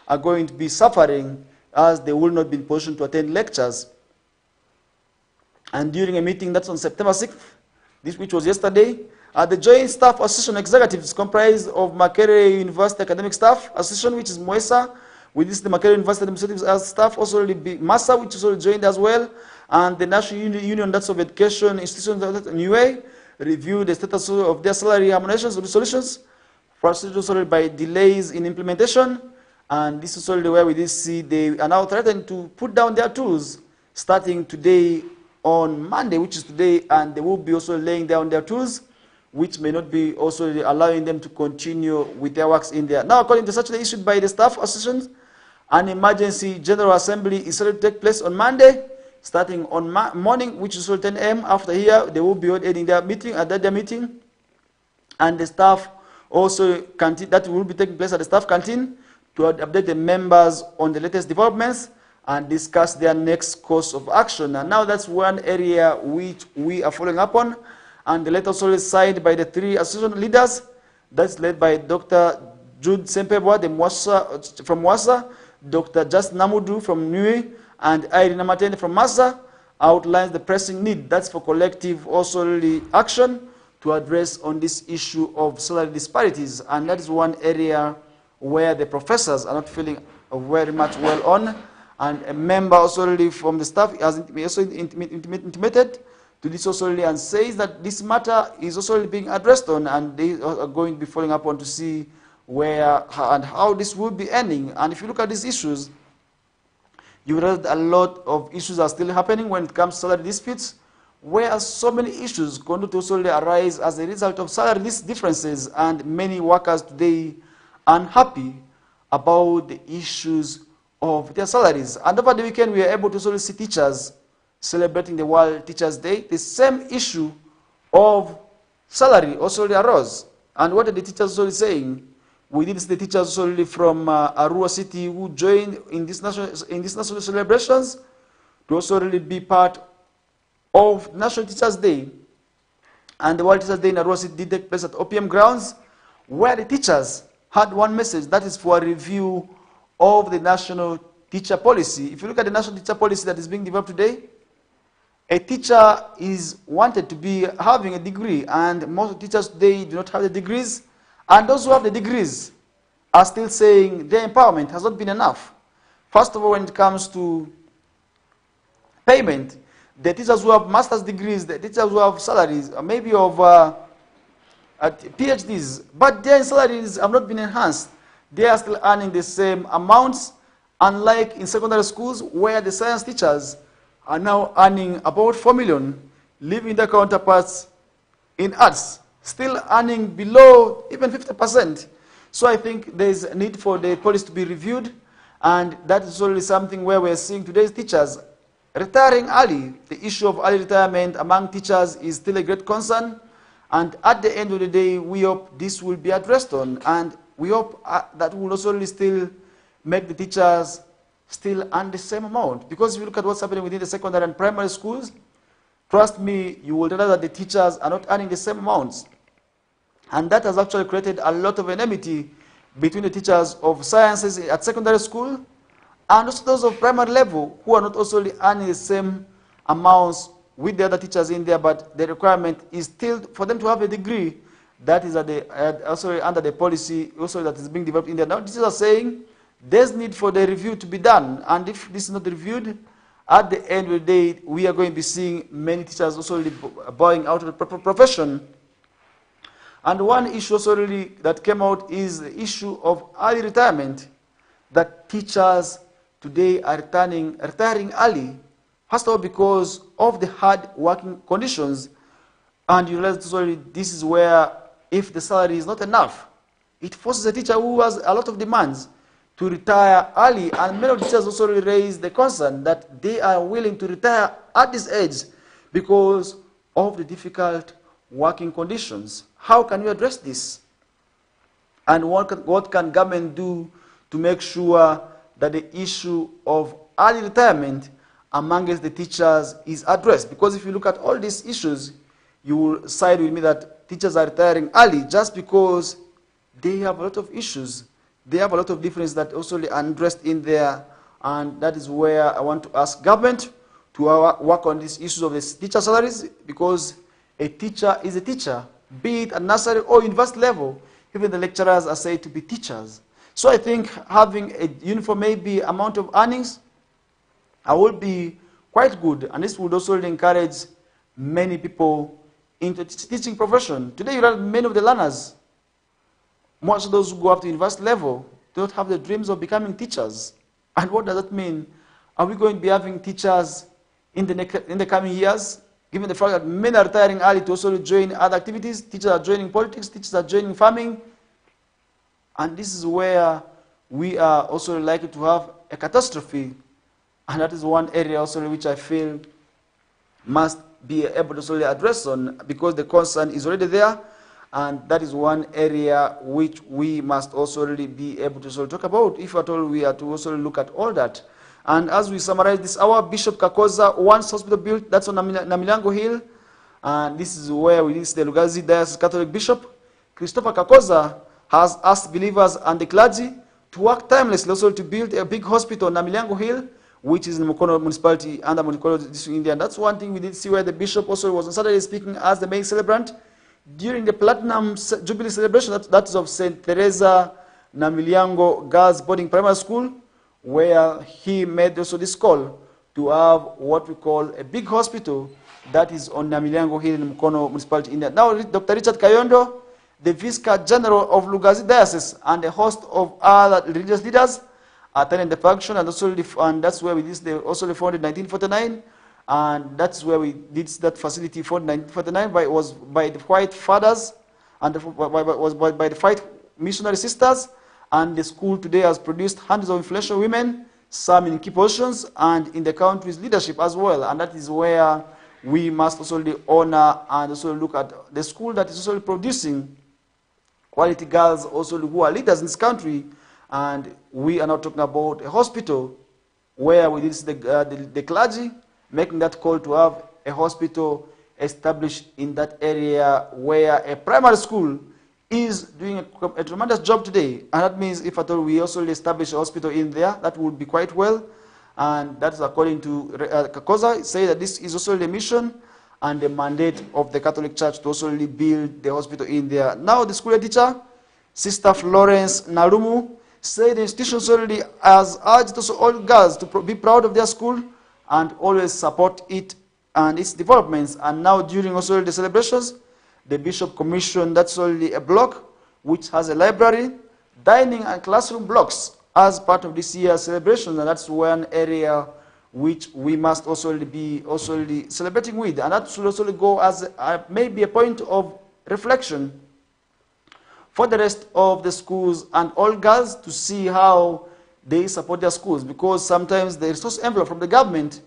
are going to be suffering, as they will not be in position to attend lectures. And during a meeting that's on September 6th, which was yesterday, the Joint Staff Association Executives comprised of Makerere University Academic Staff Association, which is MOESA, with this the Makerere University Administrative Staff, also the MASA, which is also joined as well, and the National Union that's of Education Institutions in UA, review the status of their salary harmonizations resolutions, frustrated also by delays in implementation, and this is already where we did see they are now threatening to put down their tools starting today on Monday, which is today, and they will be also laying down their tools, which may not be also allowing them to continue with their works in there. Now, according to circular issued by the staff associations, an emergency general assembly is scheduled to take place on Monday, starting on morning, which is 10 a.m. After here, they will be holding their meeting, and the staff also canteen, that will be taking place at the staff canteen, to update the members on the latest developments and discuss their next course of action. And now that's one area which we are following up on. And the letter also signed by the 3 association leaders. That's led by Dr. Jude Sempebwa from Mwasa, Dr. Just Namudu from Nui, and Irene Matende from Masa, outlines the pressing need, that's for collective also action to address on this issue of salary disparities. And that is one area where the professors are not feeling very much well on. And a member also from the staff has also intimated to this also and says that this matter is also being addressed on, and they are going to be following up on to see where and how this will be ending. And if you look at these issues, you realize a lot of issues are still happening when it comes to salary disputes, where so many issues continue to also arise as a result of salary differences, and many workers today are unhappy about the issues of their salaries. And over the weekend, we were able to also see teachers celebrating the World Teachers' Day. The same issue of salary also arose. And what are the teachers also saying? We did see the teachers also from Arua City who joined in these national celebrations to also really be part of National Teachers' Day. And the World Teachers' Day in Arua City did take place at OPM grounds, where the teachers had one message, that is for a review of the national teacher policy. If you look at the national teacher policy that is being developed today, a teacher is wanted to be having a degree, and most teachers today do not have the degrees, and those who have the degrees are still saying their empowerment has not been enough. First of all, when it comes to payment, the teachers who have master's degrees, the teachers who have salaries, maybe of PhDs, but their salaries have not been enhanced. They are still earning the same amounts, unlike in secondary schools where the science teachers are now earning about 4 million, leaving their counterparts in arts still earning below even 50%. So I think there is a need for the policy to be reviewed, and that is already something where we are seeing today's teachers retiring early. The issue of early retirement among teachers is still a great concern, and at the end of the day, we hope this will be addressed on, and we hope that will also still make the teachers still earn the same amount. Because if you look at what's happening within the secondary and primary schools, trust me, you will realize that the teachers are not earning the same amounts. And that has actually created a lot of enmity between the teachers of sciences at secondary school and also those of primary level who are not also earning the same amounts with the other teachers in there, but the requirement is still for them to have a degree. That is also under the policy also that is being developed in there. Now, teachers are saying there's need for the review to be done, and if this is not reviewed, at the end of the day, we are going to be seeing many teachers also bowing out of the profession. And one issue also really that came out is the issue of early retirement, that teachers today are retiring early, first of all because of the hard working conditions. And you realize this is where, if the salary is not enough, it forces a teacher who has a lot of demands to retire early. And many teachers also raise the concern that they are willing to retire at this age because of the difficult working conditions. How can we address this? And what can government do to make sure that the issue of early retirement amongst the teachers is addressed? Because if you look at all these issues, you will side with me that teachers are retiring early just because they have a lot of issues. They have a lot of differences that also are addressed in there, and that is where I want to ask government to work on these issues of the teacher salaries, because a teacher is a teacher, be it at nursery or university level. Even the lecturers are said to be teachers. So I think having a uniform maybe amount of earnings will be quite good, and this would also encourage many people into the teaching profession. Today you have many of the learners, most of those who go up to university level, don't have the dreams of becoming teachers. And what does that mean? Are we going to be having teachers in the coming years, given the fact that many are retiring early to also join other activities? Teachers are joining politics, teachers are joining farming. And this is where we are also likely to have a catastrophe. And that is one area also which I feel must be able to solely address on, because the concern is already there. And that is one area which we must also really be able to sort of talk about, if at all we are to also look at all that. And as we summarize this hour, Bishop Kakoza wants hospital built, that's on Namilango Hill. And this is where we see the Lugazi Diocese Catholic Bishop. Christopher Kakoza has asked believers and the clergy to work timelessly also to build a big hospital on Namilango Hill, which is in Mukono municipality under Mukono district in India. And that's one thing we did see where the bishop also was on Saturday speaking as the main celebrant during the Platinum Jubilee celebration, that is of St. Teresa Namiliango Girls Boarding Primary School, where he made also this call to have what we call a big hospital that is on Namiliango Hill in Mukono municipality, India. Now, Dr. Richard Kayondo, the Vicar General of Lugazi Diocese, and a host of other religious leaders attended the function, and also that's where we did also founded in 1949. And that's where we did that facility for 1949. It was by the white fathers and by the white missionary sisters. And the school today has produced hundreds of influential women, some in key positions and in the country's leadership as well. And that is where we must also honor and also look at the school that is also producing quality girls also who are leaders in this country. And we are not talking about a hospital where we did the clergy making that call to have a hospital established in that area where a primary school is doing a tremendous job today. And that means if at all we also establish a hospital in there, that would be quite well. And that is according to Kakoza, say that this is also the mission and the mandate of the Catholic Church to also build the hospital in there. Now the school teacher, Sister Florence Narumu, said the institution already has urged also all girls to be proud of their school and always support it and its developments. And now during also the celebrations, the bishop commissioned that's only a block which has a library, dining and classroom blocks as part of this year's celebration. And that's one area which we must also be celebrating with. And that should also go as maybe a point of reflection for the rest of the schools and all girls to see how they support their schools, because sometimes the resource envelope from the government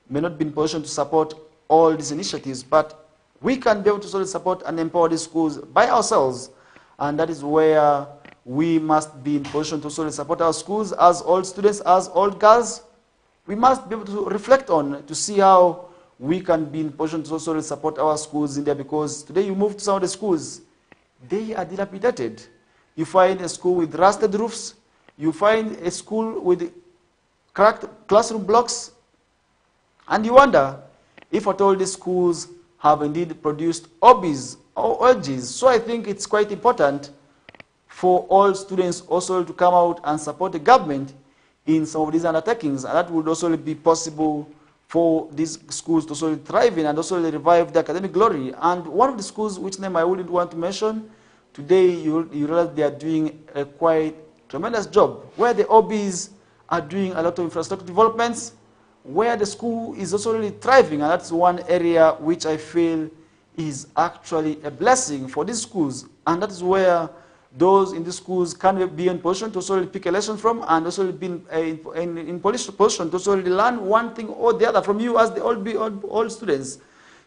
may not be in position to support all these initiatives, but we can be able to sort of support and empower these schools by ourselves, and that is where we must be in position to sort of support our schools as all students, as all girls. We must be able to reflect on to see how we can be in position to sort of support our schools in there, because today you move to some of the schools, they are dilapidated. You find a school with rusted roofs. You find a school with cracked classroom blocks, and you wonder if at all these schools have indeed produced OBs or OGs. So I think it's quite important for all students also to come out and support the government in some of these undertakings, and that would also be possible for these schools to also thrive in and also revive the academic glory. And one of the schools, which name I wouldn't want to mention, today you realize they are doing a quite tremendous job, where the OBs are doing a lot of infrastructure developments, where the school is also really thriving, and that's one area which I feel is actually a blessing for these schools. And that is where those in these schools can be in position to also pick a lesson from, and also be in position to also learn one thing or the other from you as the all students.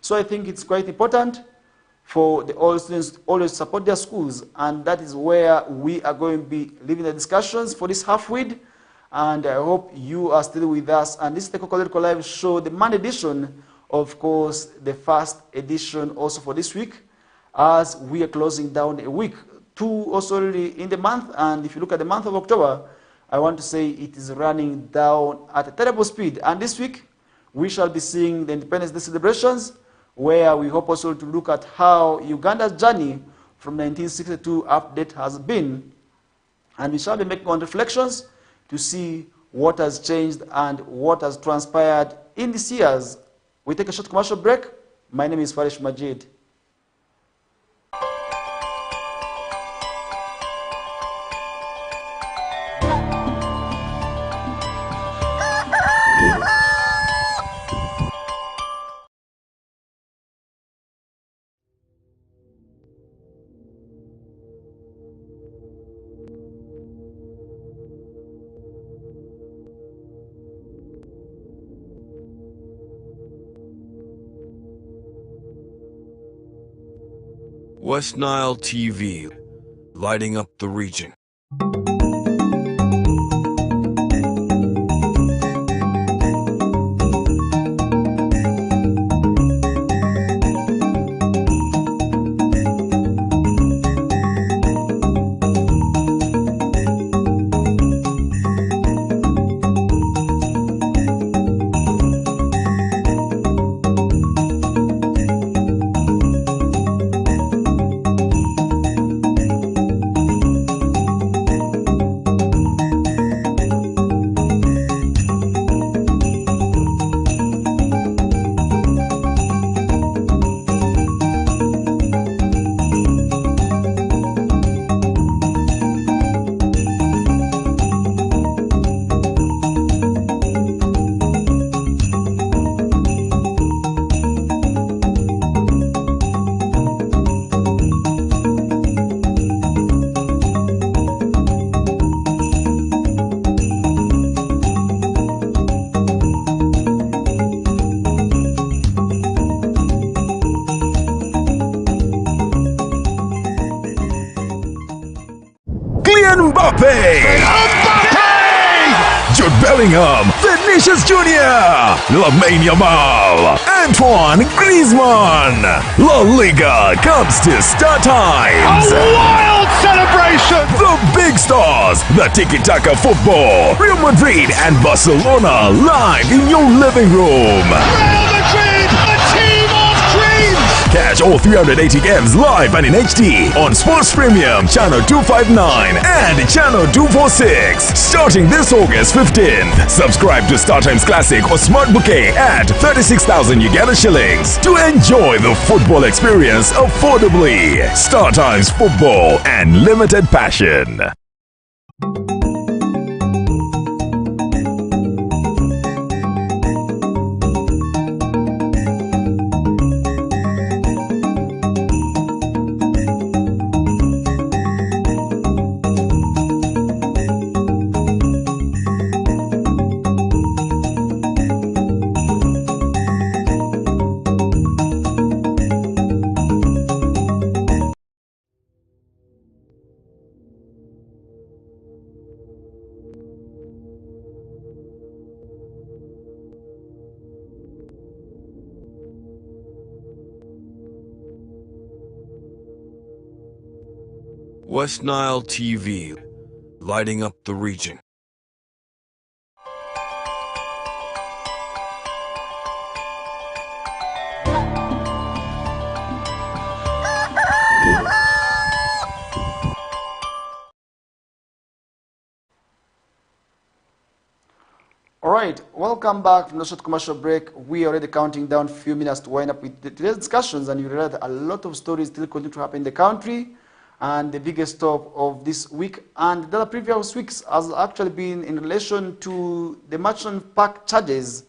So I think it's quite important for the all students to always support their schools, and that is where we are going to be leaving the discussions for this half-week. And I hope you are still with us. And this is the KOKOLIRIKO Live Show, the Monday edition of course, the first edition also for this week, as we are closing down a week. Two also really in the month, and if you look at the month of October, I want to say it is running down at a terrible speed. And this week, we shall be seeing the Independence Day celebrations, where we hope also to look at how Uganda's journey from 1962 update has been. And we shall be making on reflections to see what has changed and what has transpired in these years. We take a short commercial break. My name is Farish Majid. West Nile TV, lighting up the region. Mbappe! Jude Bellingham, Vinicius Jr., Lamine Yamal, Antoine Griezmann. La Liga comes to Star Times. A wild celebration! The big stars, the tiki-taka football, Real Madrid and Barcelona live in your living room. Real Madrid, a team of dreams! Catch all 380 games live and in HD on Sports Premium, Channel 259 and Channel 246. Starting this August 15th. Subscribe to StarTimes Classic or Smart Bouquet at 36,000 Uganda shillings to enjoy the football experience affordably. StarTimes Football and Limited Passion. West Nile TV, lighting up the region. All right, welcome back from the short commercial break. We are already counting down a few minutes to wind up with today's discussions, and you realize a lot of stories still continue to happen in the country. And the biggest stop of this week and the previous weeks has actually been in relation to the Merchant Park charges,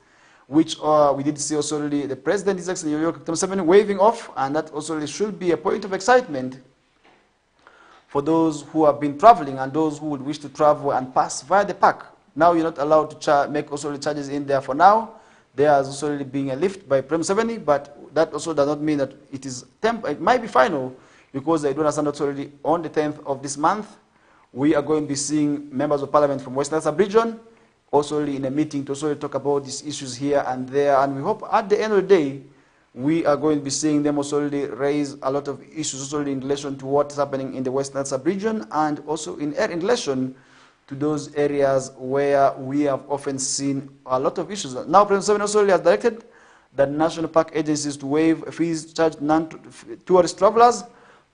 which we did see also really the President, His Excellency Yoweri Museveni, waving off, and that also really should be a point of excitement for those who have been traveling and those who would wish to travel and pass via the park. Now you're not allowed to make also charges in there for now. There is also really being a lift by President Museveni, but that also does not mean that it is it might be final, because I do understand that already on the 10th of this month, we are going to be seeing members of parliament from Western Sub-region also in a meeting to also talk about these issues here and there. And we hope at the end of the day, we are going to be seeing them also raise a lot of issues also in relation to what's happening in the Western sub-region, and also in relation to those areas where we have often seen a lot of issues. Now, President Museveni also has directed the national park agencies to waive fees to charge non-tourist travelers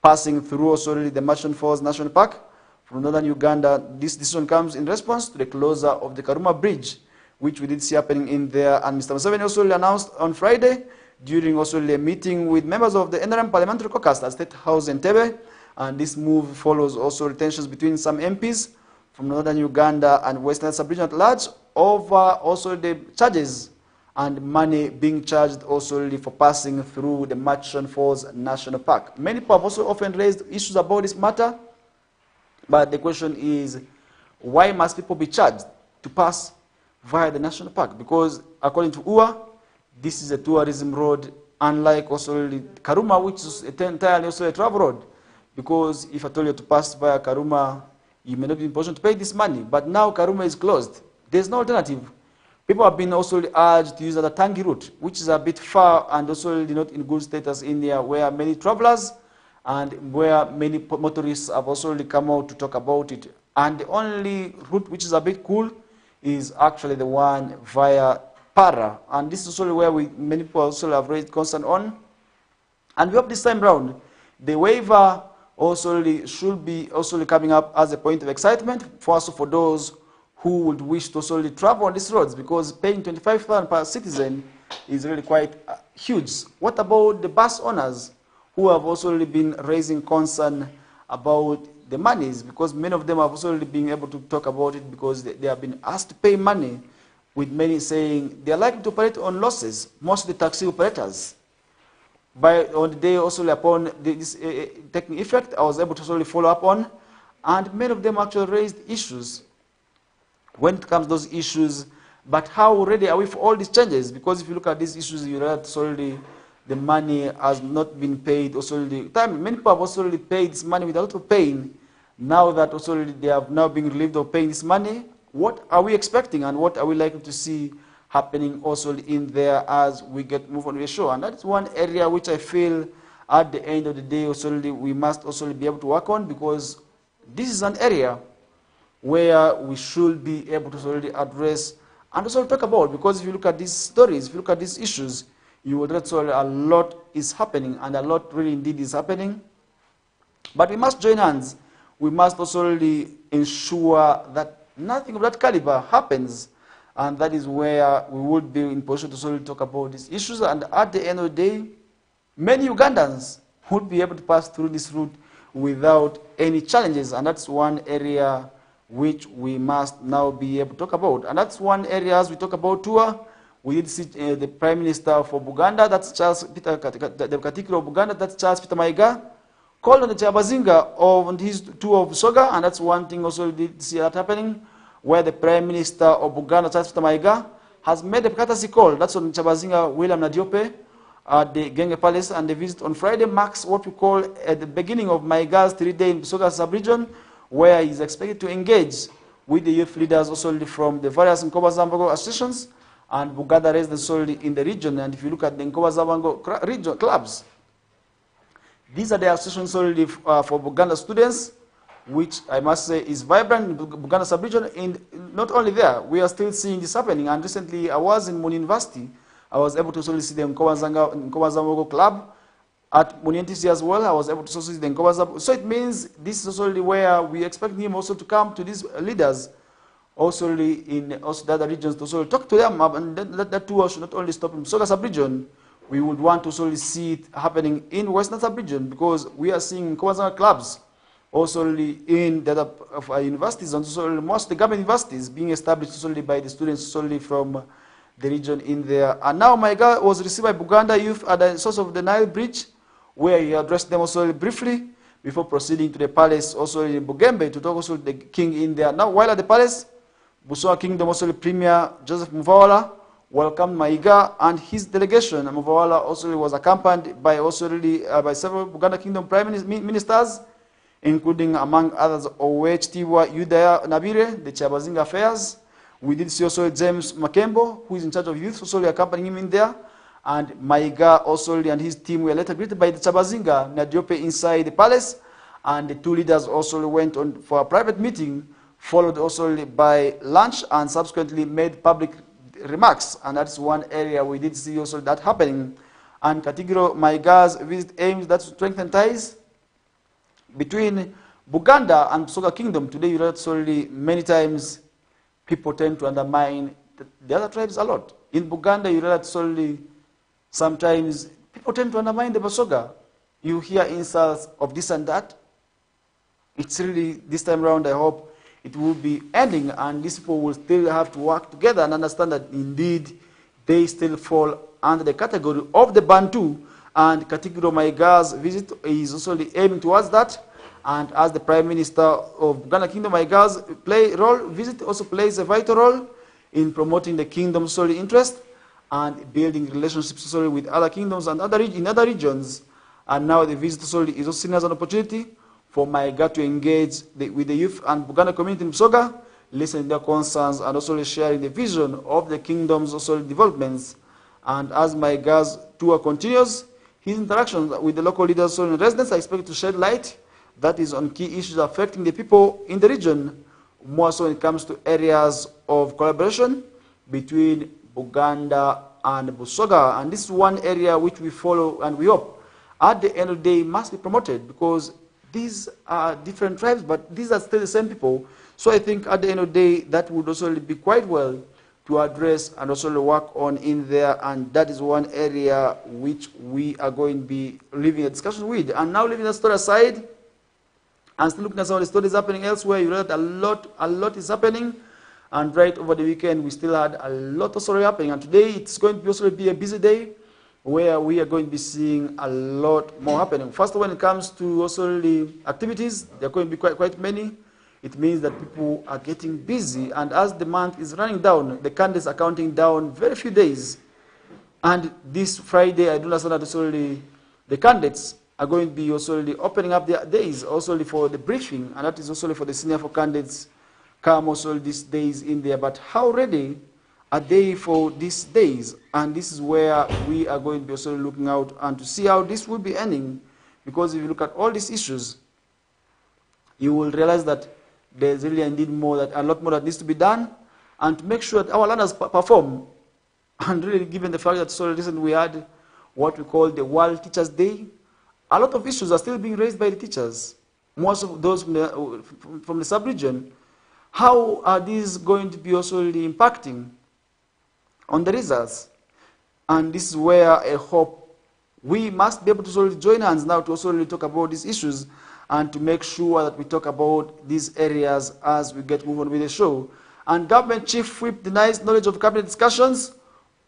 passing through also the Merchant Falls National Park from northern Uganda. This decision comes in response to the closure of the Karuma Bridge, which we did see happening in there. And Mr. Museveni also announced on Friday, during also a meeting with members of the NRM Parliamentary Caucus at State House in Entebbe, and this move follows also tensions between some MPs from northern Uganda and Western sub-region at large over also the charges and money being charged also for passing through the Merchant Falls National Park. Many people have also often raised issues about this matter, but the question is, why must people be charged to pass via the national park? Because according to UA, this is a tourism road, unlike also Karuma, which is entirely also a travel road. Because if I told you to pass via Karuma, you may not be in position to pay this money. But now Karuma is closed. There's no alternative. People have been also urged to use the Tangi route, which is a bit far and also not in good status in there, where many travelers and where many motorists have also come out to talk about it. And the only route which is a bit cool is actually the one via Para. And this is also where many people also have raised concern on. And we hope this time round, the waiver also should be also coming up as a point of excitement for those who would wish to also travel on these roads, because paying 25,000 per citizen is really quite huge. What about the bus owners who have also been raising concern about the monies? Because many of them have also been able to talk about it because they have been asked to pay money, with many saying they are likely to operate on losses, most of the taxi operators. On the day also upon this taking effect, I was able to also follow up on, and many of them actually raised issues when it comes to those issues. But how ready are we for all these changes? Because if you look at these issues, you realize solely the money has not been paid. Also, the time many people have also paid this money with a lot of pain. Now that also they have now been relieved of paying this money, what are we expecting and what are we likely to see happening also in there as we move on with the show? And that's one area which I feel at the end of the day also we must also be able to work on, because this is an area where we should be able to already address and also talk about, because if you look at these stories, if you look at these issues, you will realize a lot is happening, and a lot really indeed is happening. But we must join hands. We must also really ensure that nothing of that caliber happens, and that is where we would be in position to solely talk about these issues. And at the end of the day, many Ugandans would be able to pass through this route without any challenges, and that's one area which we must now be able to talk about. And that's one area as we talk about tour. We did see the Prime Minister of Buganda, that's Charles Peter, the Katikiro of Buganda, that's Charles Peter Maiga, called on the Chabazinga on his tour of Soga, and that's one thing also we did see that happening, where the Prime Minister of Buganda, Charles Peter Maiga, has made a courtesy call. That's on Chabazinga, William Nadiope, at the Genge Palace, and the visit on Friday marks what we call at the beginning of Maiga's 3-day in Soga sub-region, where he is expected to engage with the youth leaders also from the various Nkoba Zambogo associations and Buganda residents solely in the region. And if you look at the Nkoba Zambogo region clubs, these are the associations solely for Buganda students, which I must say is vibrant in Buganda sub-region. And not only there, we are still seeing this happening. And recently, I was in Muni University. I was able to solely see the Nkoba Zambogo club. At Muni NTC as well, I was able to also see the Nkoba Zambogo. So it means this is also where we expect him also to come to these leaders, also in also the other regions, to also talk to them, and that tour should not only stop in Soga sub-region. We would want to also see it happening in Western sub-region, because we are seeing Nkoba Zambogo clubs also in the other universities, and also most of the government universities being established solely by the students solely from the region in there. And now Maiga was received by Buganda youth at the source of the Nile Bridge, where he addressed them also briefly before proceeding to the palace also in Bugembe to talk also to the king in there. Now, while at the palace, Busoga Kingdom also the Premier Joseph Muvawala welcomed Maiga and his delegation. And Muvawala also was accompanied by also by several Buganda Kingdom Prime Ministers, including among others Owech Tiwa Yudaya Nabire, the Chabazinga Affairs, We did see also James Makembo, who is in charge of youth, also accompanying him in there. And Maiga also and his team were later greeted by the Chabazinga Nadiope inside the palace. And the two leaders also went on for a private meeting, followed also by lunch, and subsequently made public remarks. And that's one area we did see also that happening. And Katigiro Maiga's visit aims that to strengthen ties between Buganda and Busoga Kingdom. Today, you read solely many times people tend to undermine the other tribes a lot. In Buganda, you read solely sometimes people tend to undermine the Busoga. You hear insults of this and that. It's really, this time around, I hope it will be ending, and these people will still have to work together and understand that indeed they still fall under the category of the Bantu. And Katigiro Maiga's visit is also aiming towards that. And as the Prime Minister of Buganda Kingdom, Maiga's visit also plays a vital role in promoting the kingdom's interest and building relationships with other kingdoms and in other regions. And now the visit is also seen as an opportunity for Maiga to engage with the youth and Buganda community in Busoga, listening to their concerns and also sharing the vision of the kingdom's developments. And as Maiga's tour continues, his interactions with the local leaders and residents are expected to shed light that is on key issues affecting the people in the region, more so when it comes to areas of collaboration between Buganda and Busoga. And this is one area which we follow and we hope at the end of the day must be promoted, because these are different tribes, but these are still the same people. So I think at the end of the day, that would also be quite well to address and also work on in there. And that is one area which we are going to be leaving a discussion with. And now leaving that story aside, and still looking at some of the stories happening elsewhere, you know that a lot is happening. And right over the weekend, we still had a lot of story happening. And today, it's going to also be a busy day where we are going to be seeing a lot more happening. First, when it comes to also the activities, there are going to be quite many. It means that people are getting busy. And as the month is running down, the candidates are counting down very few days. And this Friday, I do understand that also the candidates are going to be also opening up their days also for the briefing, and that is also for the senior for candidates come also these days in there. But how ready are they for these days? And this is where we are going to be also looking out and to see how this will be ending. Because if you look at all these issues, you will realize that there's really indeed a lot more that needs to be done, and to make sure that our learners perform. And really, given the fact that so recently we had what we call the World Teachers Day, a lot of issues are still being raised by the teachers, most of those from the sub-region. How are these going to be also impacting on the results? And this is where I hope we must be able to join hands now to also talk about these issues and to make sure that we talk about these areas as we get moving on with the show. And Government Chief Whip denies knowledge of cabinet discussions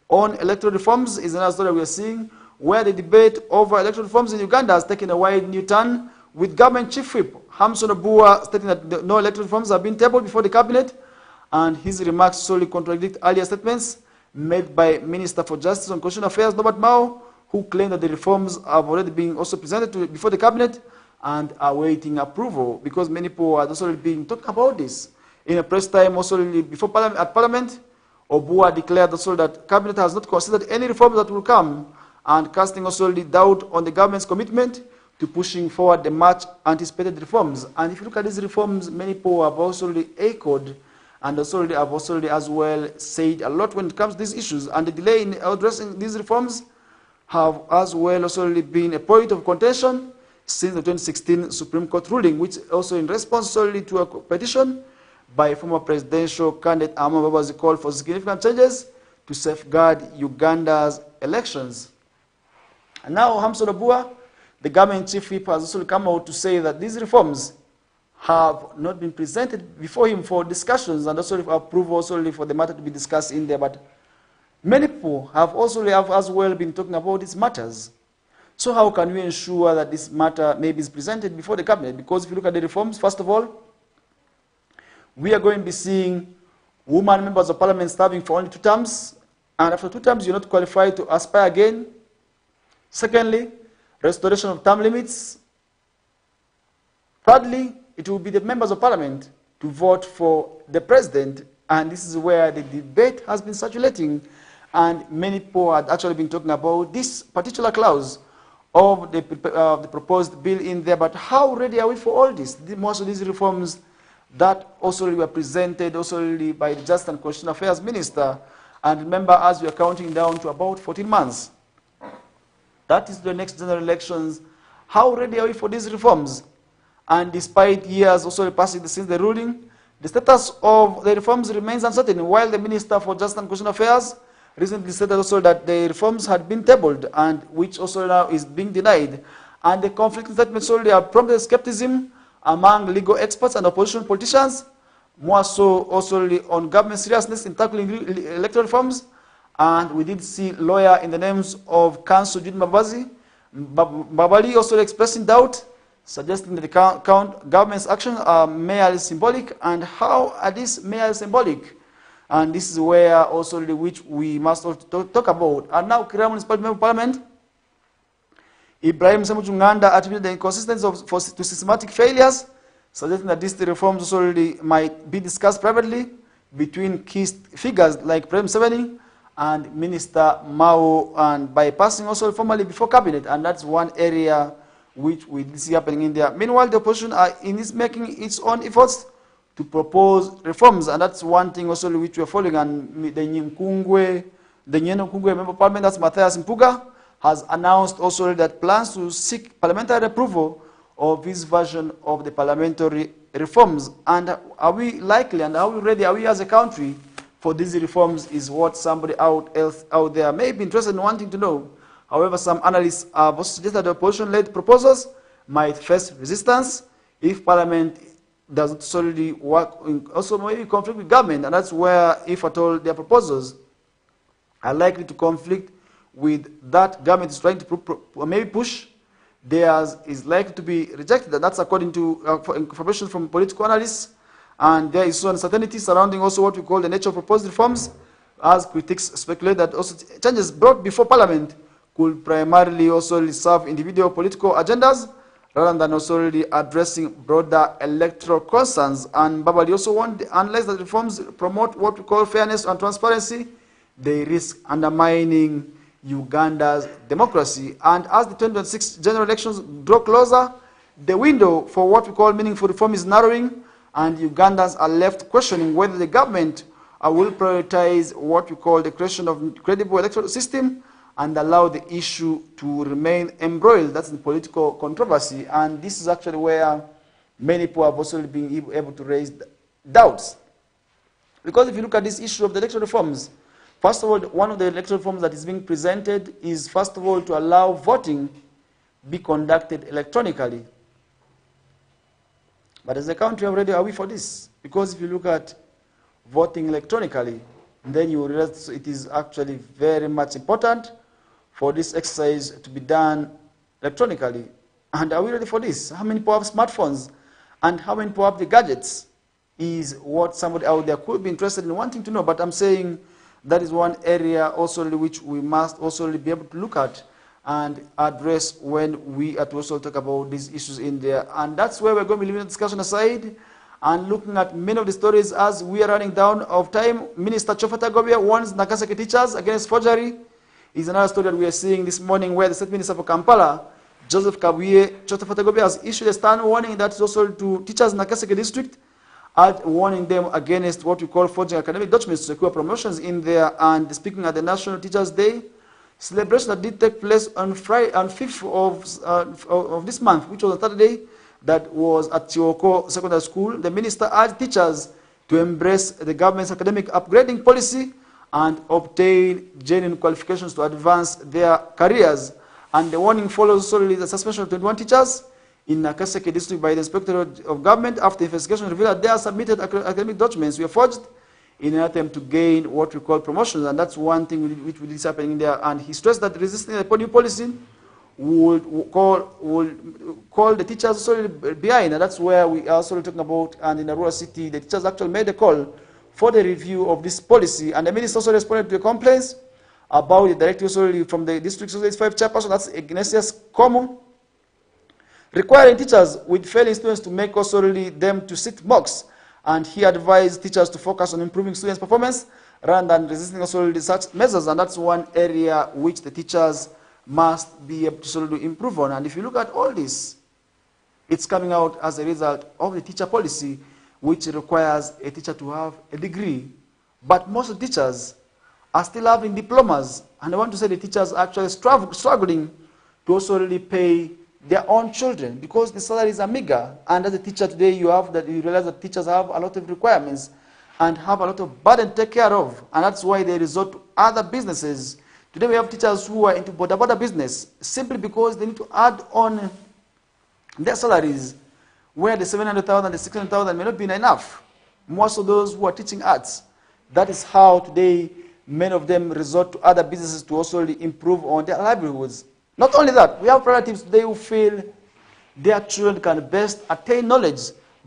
on electoral reforms is another story we are seeing, where the debate over electoral reforms in Uganda has taken a wide new turn, with Government Chief Whip Hamson Obua stating that no electoral reforms have been tabled before the cabinet, and his remarks solely contradict earlier statements made by Minister for Justice and Constitutional Affairs Norbert Mao, who claimed that the reforms have already been also presented before the cabinet and are awaiting approval, because many people are also being talking about this. In a press time also before Parliament, Obua declared also that cabinet has not considered any reforms that will come, and casting also doubt on the government's commitment to pushing forward the much anticipated reforms. And if you look at these reforms, many people have also echoed and also have also as well said a lot when it comes to these issues. And the delay in addressing these reforms have as well also been a point of contention since the 2016 Supreme Court ruling, which also in response solely to a petition by former presidential candidate Amama Mbabazi called for significant changes to safeguard Uganda's elections. And now Hamson Obua, the government chief whip, has also come out to say that these reforms have not been presented before him for discussions and also for approval also for the matter to be discussed in there. But many people have also as well been talking about these matters. So how can we ensure that this matter maybe is presented before the cabinet? Because if you look at the reforms, first of all, we are going to be seeing women members of parliament serving for only 2 terms, and after 2 terms you're not qualified to aspire again. Secondly, restoration of term limits. Thirdly, it will be the members of parliament to vote for the president and this is where the debate has been circulating, and many people had actually been talking about this particular clause of the proposed bill in there. But how ready are we for all this? Most of these reforms that also were presented also by the Justice and Constitutional Affairs Minister, and remember, as we are counting down to about 14 months, that is the next general elections. How ready are we for these reforms? And despite years also passing since the ruling, the status of the reforms remains uncertain, while the Minister for Justice and Constitutional Affairs recently said also that the reforms had been tabled, and which also now is being denied. And the conflicting statements solely have prompted skepticism among legal experts and opposition politicians, more so also on government seriousness in tackling electoral reforms. And we did see lawyer in the names of Counsel Jude Babali also expressing doubt, suggesting that the government's actions are merely symbolic. And how are these merely symbolic? And this is where also which we must also talk about. And now, Kira Municipal Member of Parliament, Ibrahim Samujunganda attributed the inconsistency to systematic failures, suggesting that these reforms also might be discussed privately between key figures like President Museveni and Minister Mao, and bypassing also formally before cabinet. And that's one area which we see happening in there. Meanwhile, the opposition is making its own efforts to propose reforms, and that's one thing also which we are following. And the Nyeno Kungwe Member of Parliament, that's Matthias Mpuga, has announced also that plans to seek parliamentary approval of his version of the parliamentary reforms. And are we likely and are we ready, are we as a country for these reforms, is what somebody out there may be interested in wanting to know. However, some analysts have also suggested that the opposition-led proposals might face resistance if Parliament doesn't solely work, also maybe conflict with government, and that's where, if at all, their proposals are likely to conflict with that government is trying to maybe push, theirs is likely to be rejected, and that's according to information from political analysts. And there is also uncertainty surrounding also what we call the nature of proposed reforms, as critics speculate that also changes brought before Parliament could primarily also serve individual political agendas rather than also really addressing broader electoral concerns. And Babali also warned, unless the reforms promote what we call fairness and transparency, they risk undermining Uganda's democracy. And as the 2026 general elections draw closer, the window for what we call meaningful reform is narrowing, and Ugandans are left questioning whether the government will prioritize what we call the creation of a credible electoral system and allow the issue to remain embroiled. That's in political controversy. And this is actually where many people have also been able to raise doubts. Because if you look at this issue of the electoral reforms, first of all, one of the electoral reforms that is being presented is, first of all, to allow voting be conducted electronically. But as a country already, are we for this? Because if you look at voting electronically, then you will realize it is actually very much important for this exercise to be done electronically. And are we ready for this? How many people have smartphones? And how many people have the gadgets? Is what somebody out there could be interested in wanting to know. But I'm saying that is one area also which we must also be able to look at and address when we also talk about these issues in there. And that's where we're going to be leaving the discussion aside and looking at many of the stories as we are running down of time. Minister Chofata Gobia warns Nakaseke teachers against forgery. Is another story that we are seeing this morning, where the State Minister for Kampala, Joseph Kabuye Chofata Gobia, has issued a stern warning that is also to teachers in Nakaseke district, warning them against what we call forging academic documents to secure promotions in there. And speaking at the National Teachers' Day celebration that did take place on Friday, on 5th of this month, which was on Saturday, that was at Chioko Secondary School, the minister urged teachers to embrace the government's academic upgrading policy and obtain genuine qualifications to advance their careers. And the warning follows solely the suspension of 21 teachers in Nakaseke district by the Inspector of Government after investigation revealed that their submitted academic documents were forged in an attempt to gain what we call promotions. And that's one thing which is happening there. And he stressed that resisting the new policy would call the teachers also behind. And that's where we are also talking about. And in the rural city, the teachers actually made a call for the review of this policy. And the minister also responded to the complaints about the directive also from the district social 5 chairperson, that's Ignatius Como, requiring teachers with failing students to make also them to sit mocks And he advised teachers to focus on improving students' performance rather than resisting also such measures. And that's one area which the teachers must be able to sort of improve on. And if you look at all this, it's coming out as a result of the teacher policy, which requires a teacher to have a degree. But most of the teachers are still having diplomas. And I want to say the teachers are actually struggling to also really pay their own children because the salaries are meager. And as a teacher today, you realize that teachers have a lot of requirements and have a lot of burden to take care of. And that's why they resort to other businesses. Today we have teachers who are into border business simply because they need to add on their salaries where the 700,000, the 600,000 may not be enough. Most of those who are teaching arts, that is how today many of them resort to other businesses to also really improve on their livelihoods. Not only that, we have relatives today who feel their children can best attain knowledge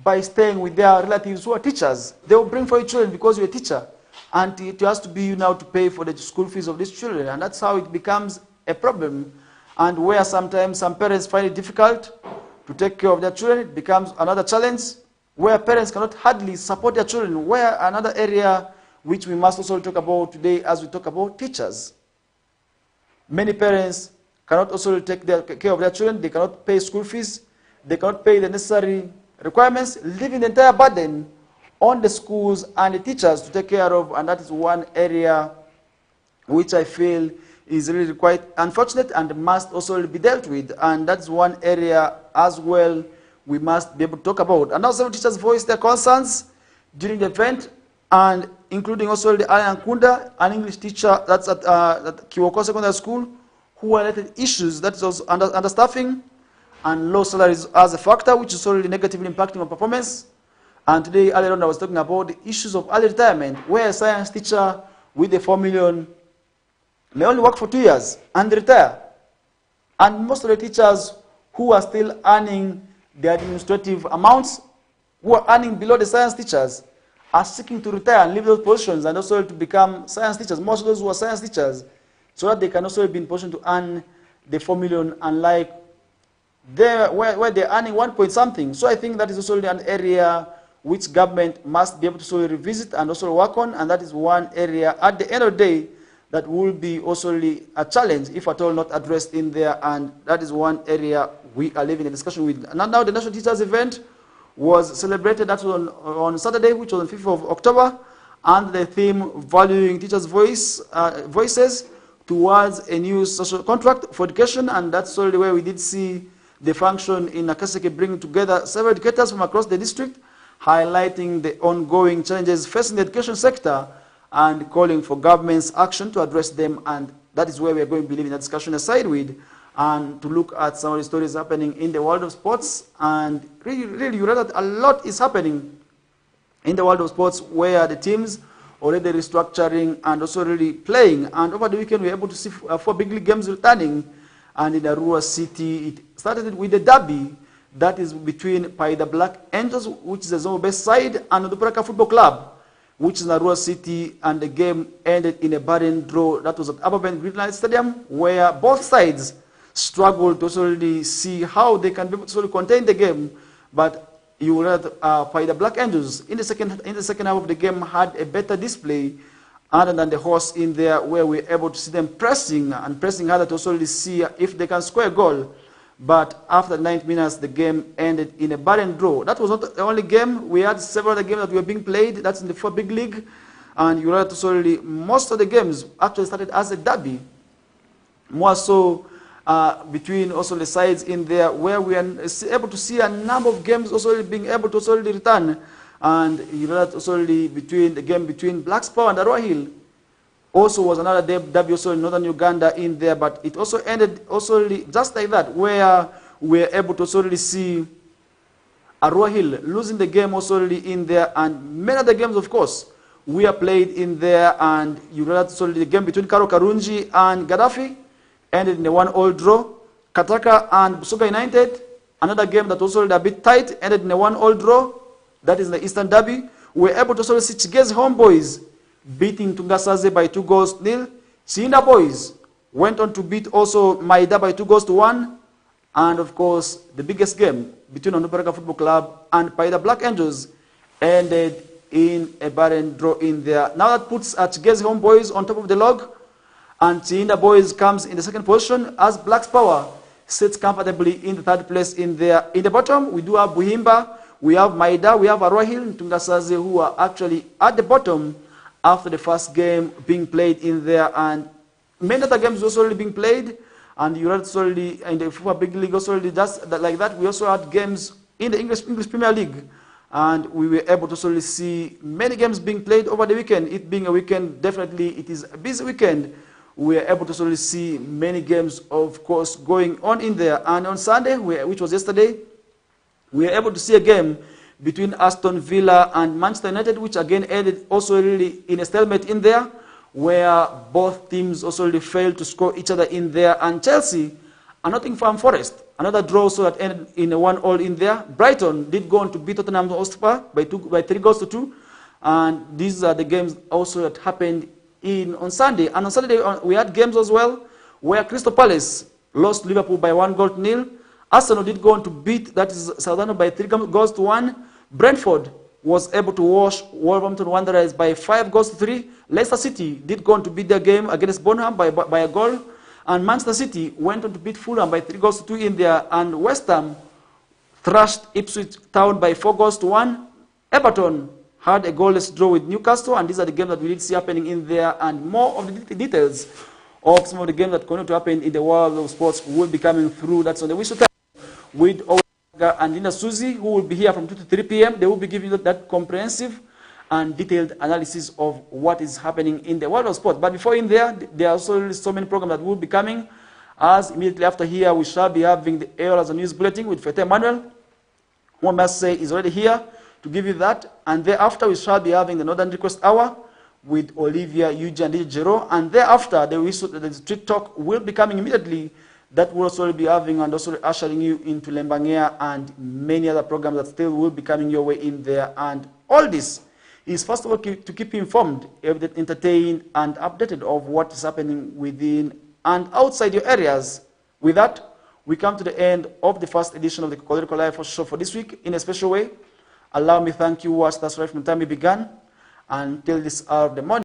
by staying with their relatives who are teachers. They will bring for your children because you're a teacher. And it has to be you now to pay for the school fees of these children. And that's how it becomes a problem. And where sometimes some parents find it difficult to take care of their children, it becomes another challenge. Where parents cannot hardly support their children. Where another area which we must also talk about today as we talk about teachers. Many parents cannot also take care of their children. They cannot pay school fees. They cannot pay the necessary requirements, leaving the entire burden on the schools and the teachers to take care of. And that is one area which I feel is really quite unfortunate and must also be dealt with. And that's one area as well we must be able to talk about. And now several teachers voiced their concerns during the event, and including also the Alan Kunda, an English teacher that's at Kiwoko Secondary School, who highlighted issues that is also understaffing and low salaries as a factor, which is already negatively impacting on performance. And today, earlier on, I was talking about the issues of early retirement, where a science teacher with a 4 million may only work for 2 years and retire. And most of the teachers who are still earning the administrative amounts, who are earning below the science teachers, are seeking to retire and leave those positions and also to become science teachers. Most of those who are science teachers, so that they can also be in position to earn the 4 million, unlike where they're earning 1 point something. So I think that is also an area which government must be able to sort of revisit and also work on, and that is one area at the end of the day that will be also really a challenge if at all not addressed in there, and that is one area we are living a discussion with. And now the National Teachers event was celebrated, that was on Saturday, which was on 5th of October, and the theme valuing teachers' voices towards a new social contract for education, and that's sort of the way we did see the function in Nakaseke bringing together several educators from across the district, highlighting the ongoing challenges facing the education sector and calling for government's action to address them. And that is where we are going to be leaving that discussion aside with, and to look at some of the stories happening in the world of sports. And really, you realize that a lot is happening in the world of sports, where the teams already restructuring and also really playing. And over the weekend, we were able to see 4 big league games returning. And in Arua City, it started with the derby that is between Paida Black Angels, which is the Zombo Best side, and the Puraka Football Club, which is in Arua City. And the game ended in a barren draw that was at Ababen Greenlight Stadium, where both sides struggled to also really see how they can be able to contain the game. But you will know that Paida Black Angels in the second half of the game had a better display other than the horse in there, where we were able to see them pressing harder to also really see if they can score a goal. But after 90 minutes, the game ended in a barren draw. That was not the only game. We had several other games that were being played. That's in the 4 big league. And you know that also really most of the games actually started as a derby. More so between also the sides in there, where we are able to see a number of games also being able to also return. And you know that also between the game between Black Spur and Arua Hill also was another derby also in northern Uganda in there, but it also ended also just like that, where we were able to also see Arua Hill losing the game also in there, and many other games, of course, we are played in there. And you know that also the game between Karo Karunji and Gaddafi ended in a 1-1 draw. Kataka and Busoga United, another game that also a bit tight, ended in a 1-1 draw. That is the Eastern Derby. We were able to also see Chigezi Homeboys beating Tungasaze by 2-0. Sinda Boys went on to beat also Maida by 2-1. And of course, the biggest game between Onuparaka Football Club and Paida Black Angels ended in a barren draw in there. Now that puts Chigezi Homeboys on top of the log, and Chiinda Boys comes in the second position as Blacks Power sits comfortably in the third place in there. In the bottom, we do have Buhimba, we have Maida, we have Arohil, Ntungasaze, who are actually at the bottom after the first game being played in there, and many other games also already being played, and you read already in the FIFA Big League also already just like that. We also had games in the English Premier League, and we were able to solely see many games being played over the weekend. It being a weekend, definitely it is a busy weekend. We were able to solely see many games, of course, going on in there. And on Sunday, which was yesterday, we were able to see a game between Aston Villa and Manchester United, which again ended also really in a stalemate in there, where both teams also really failed to score each other in there. And Chelsea and Nottingham Forest, another draw also that ended in a 1-1 in there. Brighton did go on to beat Tottenham Hotspur by 3 goals to 2. And these are the games also that happened on Sunday. And on Saturday, we had games as well, where Crystal Palace lost Liverpool by 1-0. Arsenal did go on to beat, that is, Southampton by 3 goals to 1. Brentford was able to wash Wolverhampton Wanderers by 5 goals to 3. Leicester City did go on to beat their game against Bonham by a goal. And Manchester City went on to beat Fulham by 3 goals to 2 in there. And West Ham thrashed Ipswich Town by 4 goals to 1. Everton had a goalless draw with Newcastle, and these are the games that we did see happening in there. And more of the details of some of the games that continue to happen in the world of sports will be coming through. That's on the whistle time with Owaga and Linda Susie, who will be here from 2 to 3 p.m. They will be giving you that comprehensive and detailed analysis of what is happening in the world of sport. But before in there are also so many programs that will be coming. As immediately after here, we shall be having the Air News Bulletin with Fete Emmanuel, who I must say is already here to give you that. And thereafter, we shall be having the Northern Request Hour with Olivia, Eugene, and DJ Jero. And thereafter, the Street Talk will be coming immediately. That will also be having and also ushering you into Lembangea and many other programs that still will be coming your way in there. And all this is, first of all, to keep you informed, entertained, and updated of what is happening within and outside your areas. With that, we come to the end of the first edition of the KOKOLIRIKO Live Show for this week in a special way. Allow me to thank you, watch, that's right from the time we began until this hour of the morning.